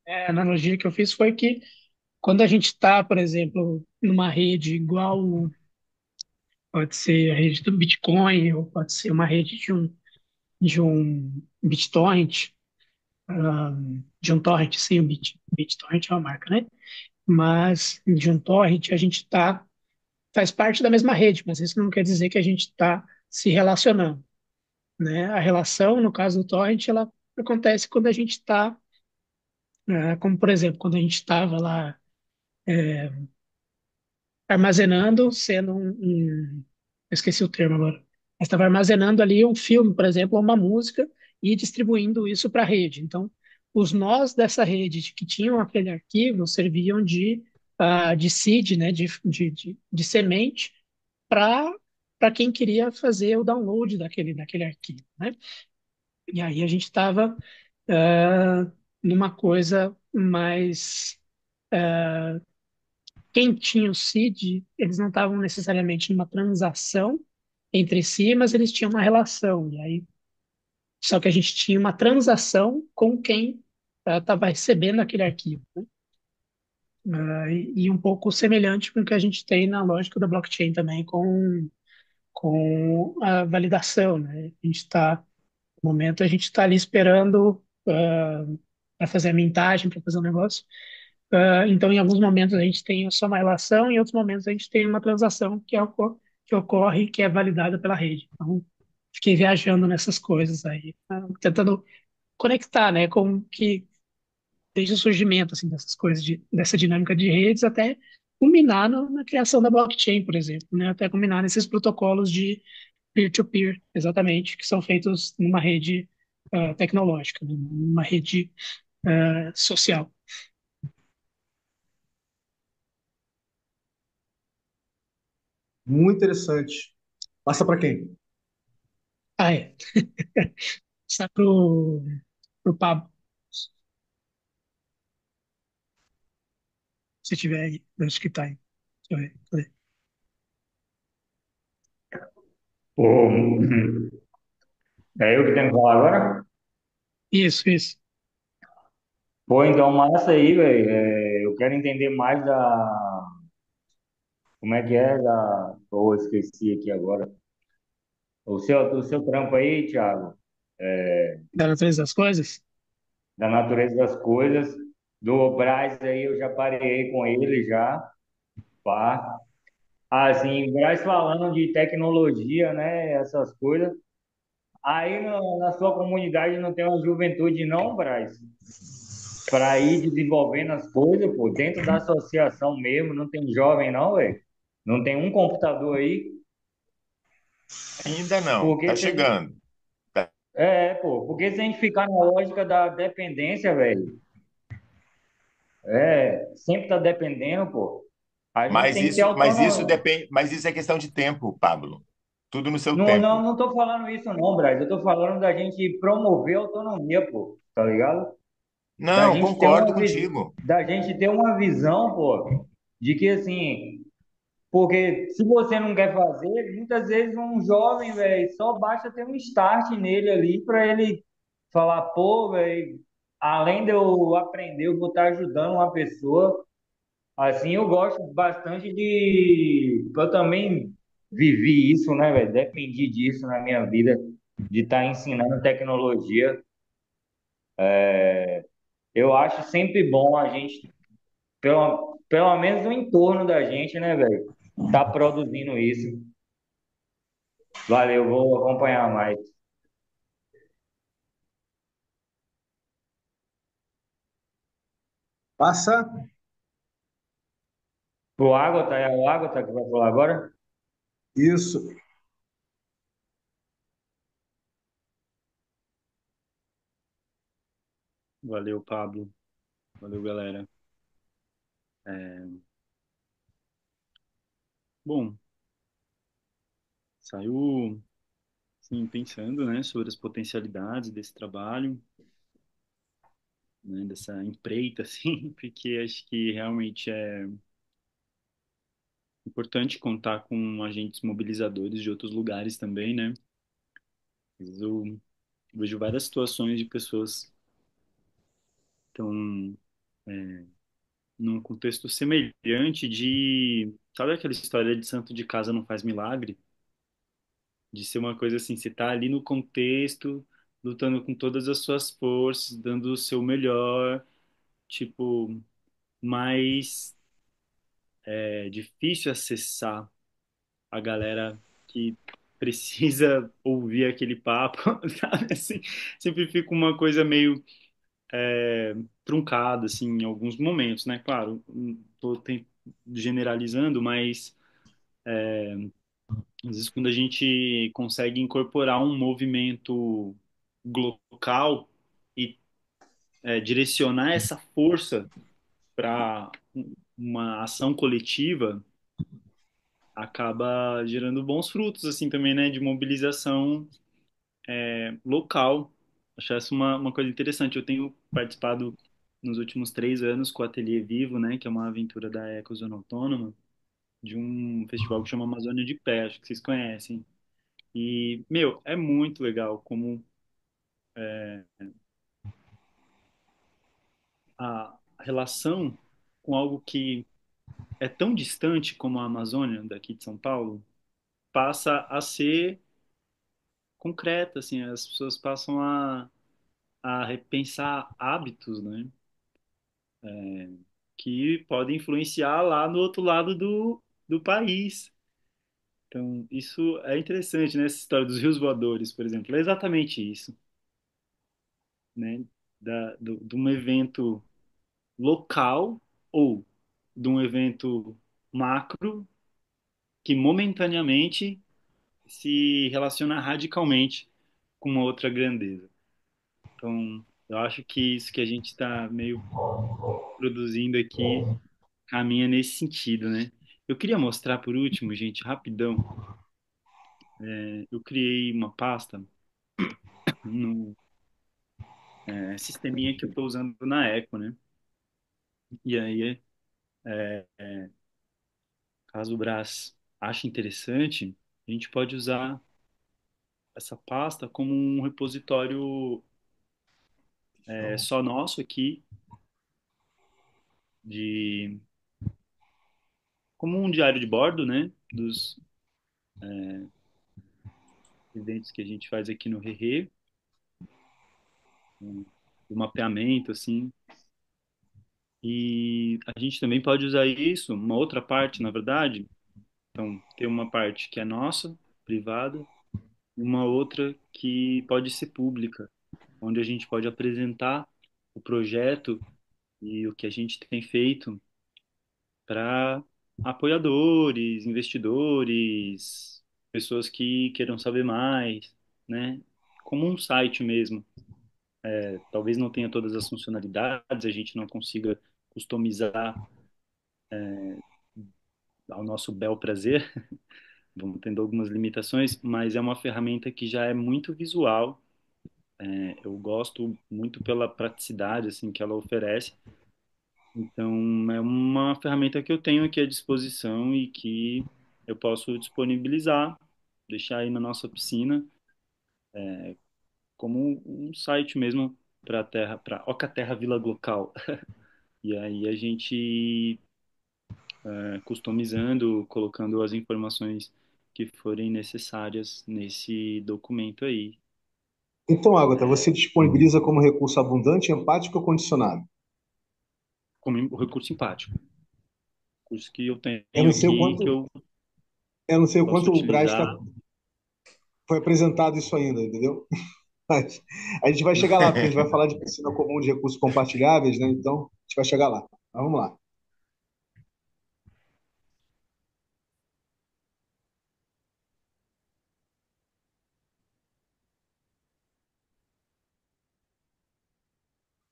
a analogia que eu fiz foi que quando a gente está, por exemplo, numa rede igual, pode ser a rede do Bitcoin, ou pode ser uma rede de um BitTorrent, de um torrent, sim, o BitTorrent é uma marca, né? Mas de um torrent a gente faz parte da mesma rede, mas isso não quer dizer que a gente está se relacionando, né? A relação, no caso do torrent, ela acontece quando a gente está, como por exemplo, quando a gente estava lá armazenando, sendo eu esqueci o termo agora, mas estava armazenando ali um filme, por exemplo, ou uma música e distribuindo isso para a rede. Então, os nós dessa rede que tinham aquele arquivo serviam de seed, né, de semente para quem queria fazer o download daquele arquivo, né? E aí a gente estava numa coisa mais quem tinha o seed, eles não estavam necessariamente numa transação entre si, mas eles tinham uma relação. E aí, só que a gente tinha uma transação com quem estava recebendo aquele arquivo, né? E um pouco semelhante com o que a gente tem na lógica da blockchain também com a validação, né? No momento, a gente está ali esperando para fazer a mintagem, para fazer um negócio. Então, em alguns momentos a gente tem só uma relação, em outros momentos a gente tem uma transação que ocorre, que é validada pela rede. Então, fiquei viajando nessas coisas aí, tentando conectar, né, com que desde o surgimento assim dessas coisas dessa dinâmica de redes até culminar na criação da blockchain, por exemplo, né, até culminar nesses protocolos de peer-to-peer, exatamente, que são feitos numa rede tecnológica, né, numa rede social. Muito interessante. Passa para quem? Ah, é. Está pro Pablo, se tiver aí. Acho que tá aí. Deixa eu ver. Cadê? Pô, é eu que tenho que falar agora? Isso, isso. Pô, então massa aí, velho. Eu quero entender mais da. Como é que é da. Pô, esqueci aqui agora. O seu trampo aí, Thiago, Da natureza das coisas? da natureza das coisas. Do Brás aí eu já parei com ele já. Pá. Assim, Braz falando de tecnologia, né? Essas coisas. Aí na sua comunidade não tem uma juventude, não, Braz? Para ir desenvolvendo as coisas, pô, dentro da associação mesmo, não tem jovem, não, velho? Não tem um computador aí? Ainda não, Porque tá se, chegando. Tá. pô, porque se a gente ficar na lógica da dependência, velho, sempre tá dependendo, pô. A gente tem que ter Mas isso autonomia. depende, mas isso é questão de tempo, Pablo. Tudo no seu Não, não, tempo. não tô falando isso não, Braz. Eu tô falando da gente promover a autonomia, pô, tá ligado? Da Não, gente ter concordo uma, contigo. da gente ter uma visão, pô, de que assim, porque se você não quer fazer, muitas vezes um jovem, velho, só basta ter um start nele ali para ele falar, pô, velho, além de eu aprender, eu vou estar ajudando uma pessoa. Assim, eu gosto bastante de. Eu também vivi isso, né, velho? Dependi disso na minha vida, de estar ensinando tecnologia. Eu acho sempre bom a gente, pelo menos o entorno da gente, né, velho? Tá produzindo isso. Valeu, vou acompanhar mais. Passa. O Ágota, é o Ágota que vai falar agora? Isso. Valeu, Pablo. Valeu, galera. É, bom, saiu, sim, pensando, né, sobre as potencialidades desse trabalho, né, dessa empreita, assim, porque acho que realmente é importante contar com agentes mobilizadores de outros lugares também, né? Às vezes eu vejo várias situações de pessoas que estão num contexto semelhante de, sabe aquela história de santo de casa não faz milagre? De ser uma coisa assim, você tá ali no contexto, lutando com todas as suas forças, dando o seu melhor, tipo, mas é difícil acessar a galera que precisa ouvir aquele papo, sabe? Assim, sempre fica uma coisa meio truncada, assim, em alguns momentos, né? Claro, generalizando, mas às vezes quando a gente consegue incorporar um movimento local e direcionar essa força para uma ação coletiva, acaba gerando bons frutos, assim, também, né? De mobilização local. Acho essa uma coisa interessante. Eu tenho participado nos últimos 3 anos com o Ateliê Vivo, né, que é uma aventura da Ecozona Autônoma, de um festival que chama Amazônia de Pé, acho que vocês conhecem. E, meu, é muito legal como a relação com algo que é tão distante como a Amazônia, daqui de São Paulo, passa a ser concreta, assim, as pessoas passam a repensar hábitos, né? Que podem influenciar lá no outro lado do país. Então, isso é interessante, né? Essa história dos rios voadores, por exemplo, é exatamente isso, né? De um evento local ou de um evento macro que momentaneamente se relaciona radicalmente com uma outra grandeza. Então, eu acho que isso que a gente está meio produzindo aqui caminha nesse sentido, né? Eu queria mostrar por último, gente, rapidão. Eu criei uma pasta no sisteminha que eu estou usando na Eco, né? E aí, caso o Brás ache interessante, a gente pode usar essa pasta como um repositório só nosso aqui, de como um diário de bordo, né? Dos eventos que a gente faz aqui no Rerê, um, do mapeamento, assim. E a gente também pode usar isso, uma outra parte, na verdade. Então, tem uma parte que é nossa, privada, e uma outra que pode ser pública, onde a gente pode apresentar o projeto e o que a gente tem feito para apoiadores, investidores, pessoas que queiram saber mais, né? Como um site mesmo. Talvez não tenha todas as funcionalidades, a gente não consiga customizar ao nosso bel prazer, vamos tendo algumas limitações, mas é uma ferramenta que já é muito visual. Eu gosto muito pela praticidade assim que ela oferece. Então, é uma ferramenta que eu tenho aqui à disposição e que eu posso disponibilizar, deixar aí na nossa piscina, como um site mesmo para a Terra, para Oca-Terra Vila Glocal. E aí a gente customizando, colocando as informações que forem necessárias nesse documento aí, Então, Agatha, você disponibiliza como recurso abundante, empático ou condicionado? como o recurso simpático, recurso que eu Eu tenho não sei o aqui, que quanto, eu eu não sei o posso quanto o Braz utilizar. foi apresentado isso ainda, entendeu? Mas a gente vai chegar lá, porque a gente vai falar de piscina comum de recursos compartilháveis, né? Então, a gente vai chegar lá. Mas vamos lá.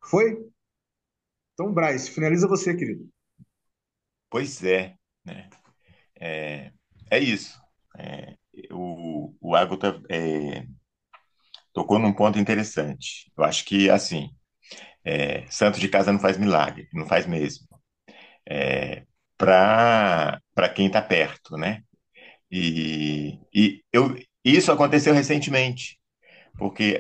Foi? Então, Braz, finaliza você, querido. Pois é, né? É, é isso. É, o Ágota tocou num ponto interessante. Eu acho que, assim, santo de casa não faz milagre, não faz mesmo. Para quem está perto, né? Isso aconteceu recentemente, porque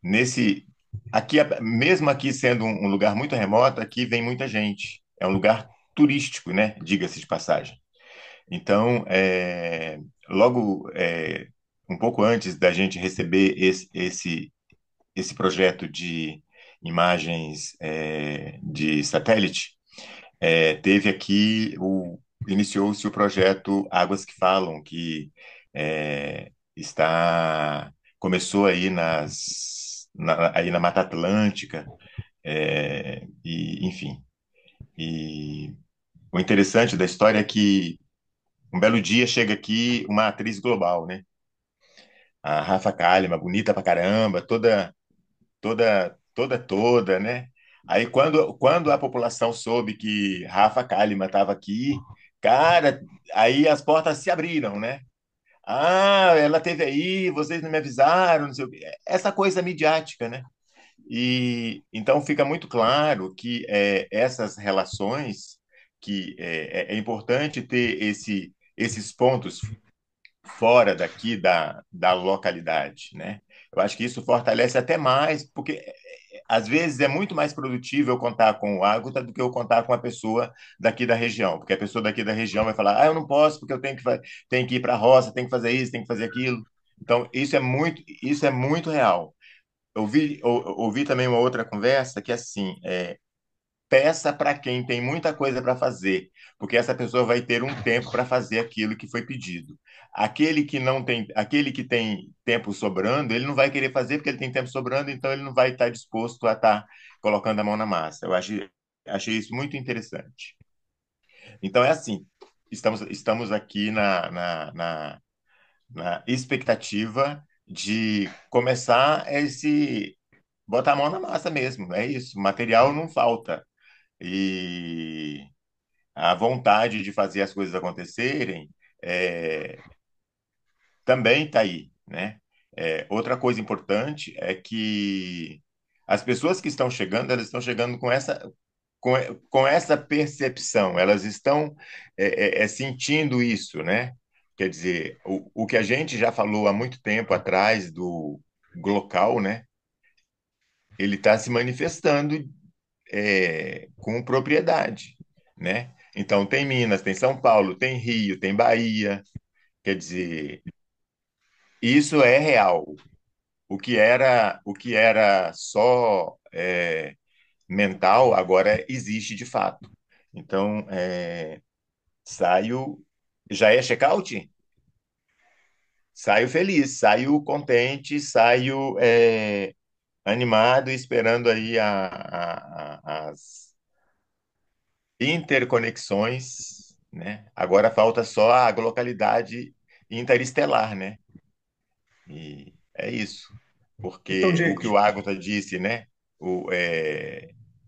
nesse aqui mesmo aqui sendo um lugar muito remoto, aqui vem muita gente. É um lugar turístico, né? Diga-se de passagem. Então, logo um pouco antes da gente receber esse projeto de imagens de satélite, teve aqui iniciou-se o projeto Águas que Falam, que está começou aí aí na Mata Atlântica, e enfim. E o interessante da história é que um belo dia chega aqui uma atriz global, né? A Rafa Kalimann, bonita pra caramba, toda, né? Aí quando a população soube que Rafa Kalimann estava aqui, cara, aí as portas se abriram, né? Ah, ela teve aí, vocês não me avisaram, não sei o quê. Essa coisa midiática, né? E então fica muito claro que essas relações que é importante ter esses pontos fora daqui da localidade, né? Eu acho que isso fortalece até mais, porque às vezes é muito mais produtivo eu contar com o Ágota do que eu contar com a pessoa daqui da região, porque a pessoa daqui da região vai falar, eu não posso porque eu tenho que ir para a roça, tenho que fazer isso, tenho que fazer aquilo. Então, isso é muito real. Ouvi também uma outra conversa que é assim, peça para quem tem muita coisa para fazer, porque essa pessoa vai ter um tempo para fazer aquilo que foi pedido. Aquele que tem tempo sobrando, ele não vai querer fazer porque ele tem tempo sobrando, então ele não vai estar disposto a estar colocando a mão na massa. Achei isso muito interessante. Então é assim, estamos aqui na expectativa de começar botar a mão na massa mesmo, é isso. Material não falta. E a vontade de fazer as coisas acontecerem é, também está aí, né? Outra coisa importante é que as pessoas que estão chegando, elas estão chegando com, com essa percepção, elas estão sentindo isso, né? Quer dizer, o que a gente já falou há muito tempo atrás do local, né? Ele está se manifestando com propriedade, né? Então tem Minas, tem São Paulo, tem Rio, tem Bahia. Quer dizer, isso é real. O que era só mental agora existe de fato. Então, saio. Já é check-out? Saio feliz, saio contente, saio animado, esperando aí as interconexões, né? Agora falta só a localidade interestelar, né? E é isso. Então, Porque o que o gente, Agatha disse, né?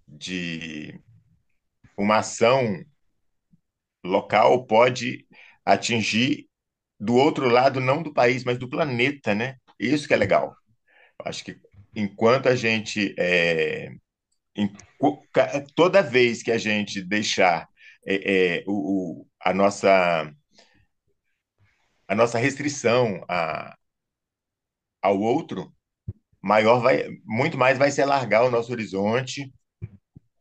De uma ação local pode atingir do outro lado, não do país, mas do planeta, né? Isso que é legal. Acho que enquanto a gente toda vez que a gente deixar a nossa restrição ao outro, muito mais vai se alargar o nosso horizonte.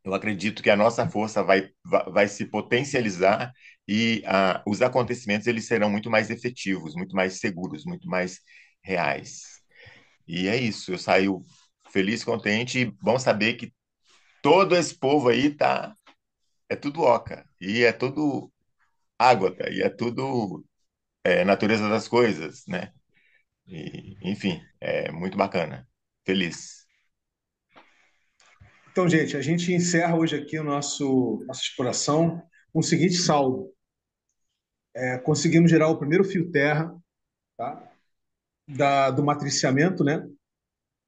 Eu acredito que a nossa força vai se potencializar e os acontecimentos eles serão muito mais efetivos, muito mais seguros, muito mais reais. E é isso, eu saio feliz, contente e bom saber que todo esse povo aí é tudo oca, e é tudo água, tá? E é tudo natureza das coisas, né? E, enfim, é muito bacana. Feliz. então, gente, a gente encerra hoje aqui nossa exploração com o seguinte saldo. Conseguimos gerar o primeiro fio terra, tá? Do matriciamento, né?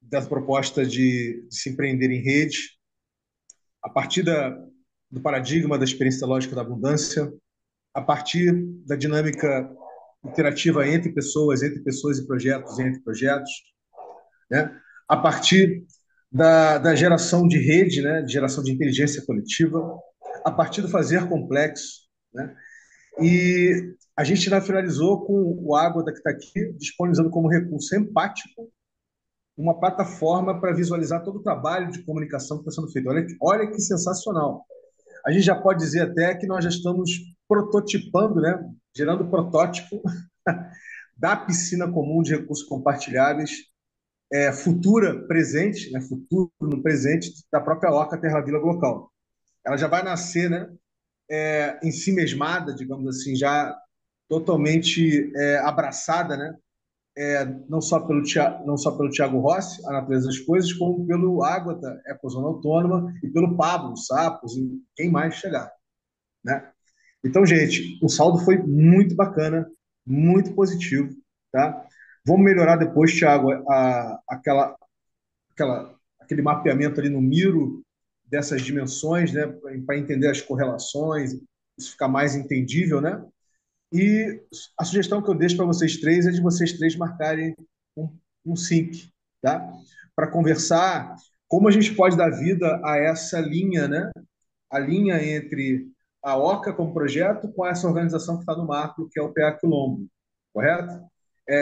Da proposta de se empreender em rede, a partir do paradigma da experiência lógica da abundância, a partir da dinâmica interativa entre pessoas e projetos, entre projetos, né? A partir da geração de rede, né? De geração de inteligência coletiva, a partir do fazer complexo, né? E a gente ainda finalizou com o Água que está aqui, disponibilizando como recurso empático uma plataforma para visualizar todo o trabalho de comunicação que está sendo feito. Olha que sensacional. A gente já pode dizer até que nós já estamos prototipando, né? Gerando protótipo da piscina comum de recursos compartilháveis, futura, presente, né? Futuro no presente da própria Orca Terra Vila Local. Ela já vai nascer, né? Em si mesmada, digamos assim, já totalmente abraçada, né? Não só pelo Tiago Rossi, A Natureza das Coisas, como pelo Ágata, Ecozona Autônoma, e pelo Pablo, Sapos, e quem mais chegar, né? Então, gente, o saldo foi muito bacana, muito positivo, tá? Vamos melhorar depois, Thiago, aquele mapeamento ali no Miro dessas dimensões, né, para entender as correlações, isso ficar mais entendível, né? E a sugestão que eu deixo para vocês três é de vocês três marcarem um, um sync, tá? Para conversar como a gente pode dar vida a essa linha, né? A linha entre a OCA como projeto com essa organização que está no marco, que é o PA Quilombo, correto?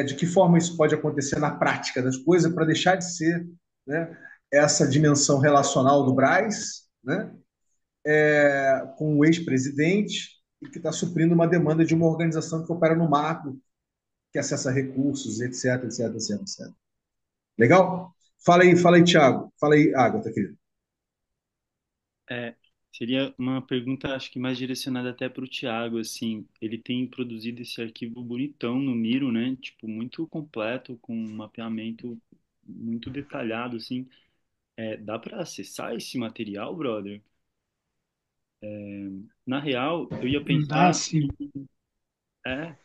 De que forma isso pode acontecer na prática das coisas para deixar de ser, né, essa dimensão relacional do Braz, né, com o ex-presidente e que está suprindo uma demanda de uma organização que opera no marco, que acessa recursos, etc, etc, etc, etc. Legal? Fala aí, Thiago. Fala aí, Agatha, querido. É, seria uma pergunta, acho que mais direcionada até para o Thiago, assim, ele tem produzido esse arquivo bonitão no Miro, né? Tipo, muito completo, com um mapeamento muito detalhado, assim. Dá para acessar esse material, brother? Na real, Dá assim. é,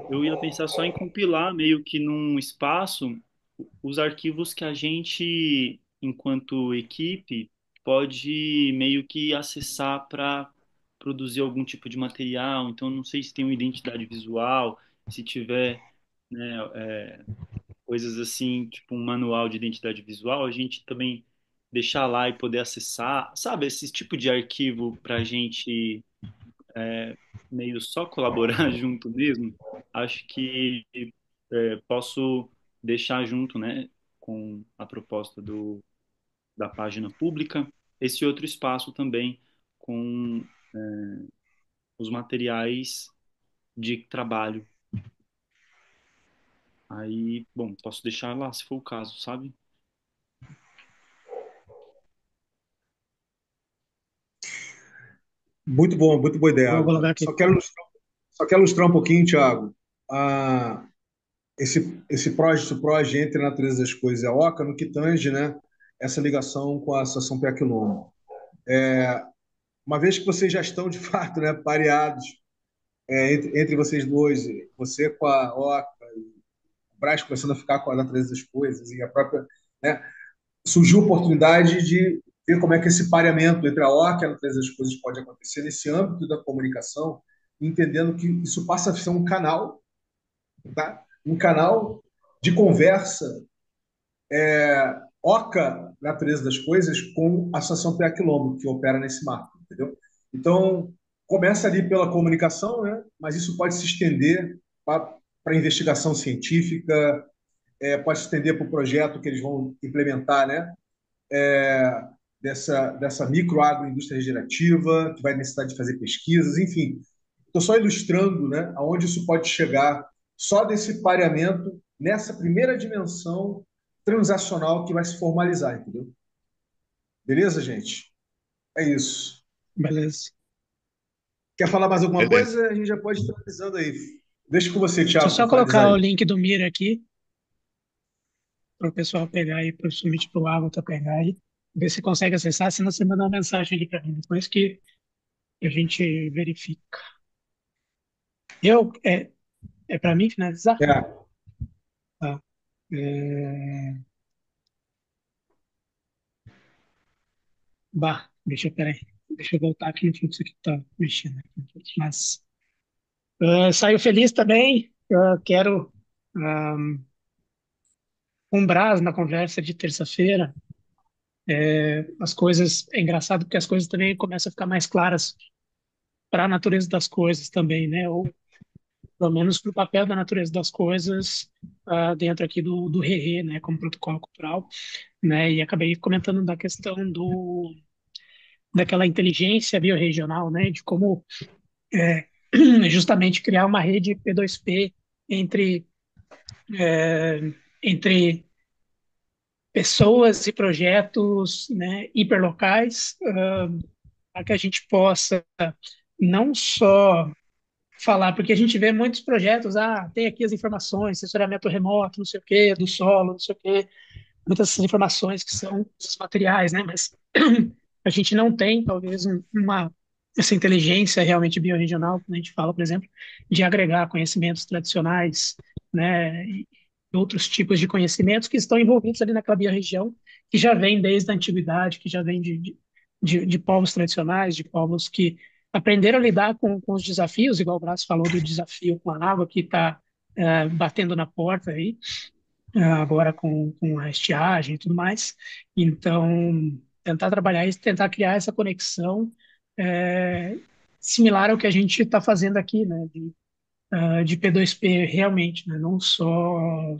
eu ia pensar só em compilar meio que num espaço os arquivos que a gente, enquanto equipe, pode meio que acessar para produzir algum tipo de material. Então, não sei se tem uma identidade visual, se tiver, né, coisas assim, tipo um manual de identidade visual, a gente também deixar lá e poder acessar, sabe, esse tipo de arquivo para a gente meio só colaborar junto mesmo. Acho que posso deixar junto, né, com a proposta da página pública, esse outro espaço também com os materiais de trabalho. Aí, bom, posso deixar lá se for o caso, sabe? muito boa ideia, Vou Água. colocar aqui. Só quero ilustrar um pouquinho, Thiago, a, esse proj entre a natureza das coisas e a oca no que tange, né, essa ligação com a Associação Pé Quilombo. Uma vez que vocês já estão, de fato, né, pareados entre vocês dois, você com a oca, o Brás começando a ficar com a natureza das coisas e a própria, né, surgiu a oportunidade de ver como é que esse pareamento entre a OCA e a natureza das coisas pode acontecer nesse âmbito da comunicação, entendendo que isso passa a ser um canal, tá? Um canal de conversa OCA, natureza das coisas, com a Associação PA Quilombo, que opera nesse marco, entendeu? Então, começa ali pela comunicação, né? Mas isso pode se estender para investigação científica, pode se estender para o projeto que eles vão implementar, né? Dessa microagroindústria regenerativa, que vai necessitar de fazer pesquisas, enfim. Estou só ilustrando, né, aonde isso pode chegar só desse pareamento nessa primeira dimensão transacional que vai se formalizar, entendeu? Beleza, gente? É isso. Beleza. Quer falar mais alguma Beleza. coisa? A gente já pode ir finalizando aí. Deixa com você, Deixa eu Thiago, só para finalizar colocar o aí. link do Miro aqui para o pessoal pegar aí, principalmente para o Avatar pegar aí. Ver se consegue acessar, senão você manda uma mensagem ali para mim, depois que a gente verifica. É para mim finalizar? É, Tá. É, peraí. Deixa eu voltar aqui no fluxo que tá mexendo aqui. Mas saio feliz também. Quero um brás na conversa de terça-feira. As coisas, é engraçado porque as coisas também começam a ficar mais claras para a natureza das coisas também, né? Ou pelo menos para o papel da natureza das coisas dentro aqui do RERE, né? Como protocolo cultural, né? E acabei comentando da questão daquela inteligência biorregional, né? De como é, justamente criar uma rede P2P entre, é, entre pessoas e projetos, né, hiperlocais, para que a gente possa não só falar, porque a gente vê muitos projetos, tem aqui as informações, sensoramento remoto, não sei o quê, do solo, não sei o quê, muitas informações que são os materiais, né, mas a gente não tem, talvez, essa inteligência realmente biorregional, quando a gente fala, por exemplo, de agregar conhecimentos tradicionais, né, e outros tipos de conhecimentos que estão envolvidos ali naquela biorregião, que já vem desde a antiguidade, que já vem de povos tradicionais, de povos que aprenderam a lidar com os desafios, igual o Brás falou do desafio com a água que está batendo na porta aí, agora com a estiagem e tudo mais. Então, tentar trabalhar isso, tentar criar essa conexão é, similar ao que a gente está fazendo aqui, né, de P2P realmente, né, não só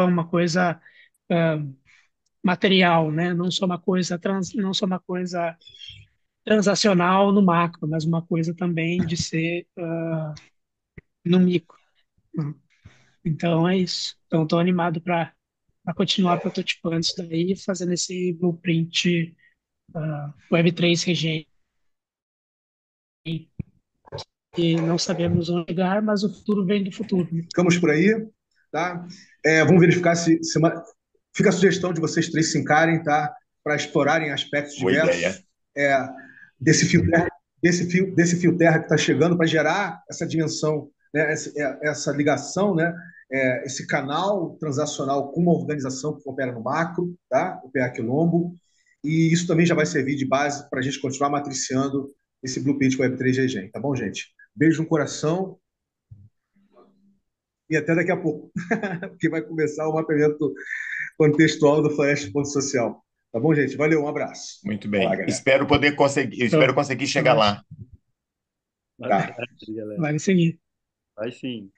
uma coisa material, né, não só uma coisa transacional no macro, mas uma coisa também de ser no micro, né. Então é isso. Então estou animado para continuar prototipando isso daí, fazendo esse blueprint Web3 Regen, que não sabemos onde chegar, mas o futuro vem do futuro, né? ficamos por aí, tá? Vamos verificar se semana. Fica a sugestão de vocês três se encarem, tá? Para explorarem aspectos Boa ideia. diversos desse fio terra, desse fio terra que está chegando para gerar essa dimensão, né? Essa ligação, né? Esse canal transacional com uma organização que opera no macro, tá? O PA Quilombo. E isso também já vai servir de base para a gente continuar matriciando esse Blueprint Web3 Regen, tá bom, gente? Beijo no coração e até daqui a pouco, que vai começar o mapeamento contextual do Flash Ponto Social. Tá bom, gente? Valeu, um abraço. Muito Vai lá, bem. galera. Então, Espero conseguir chegar lá. Tá. Galera. vai seguir. Vai sim.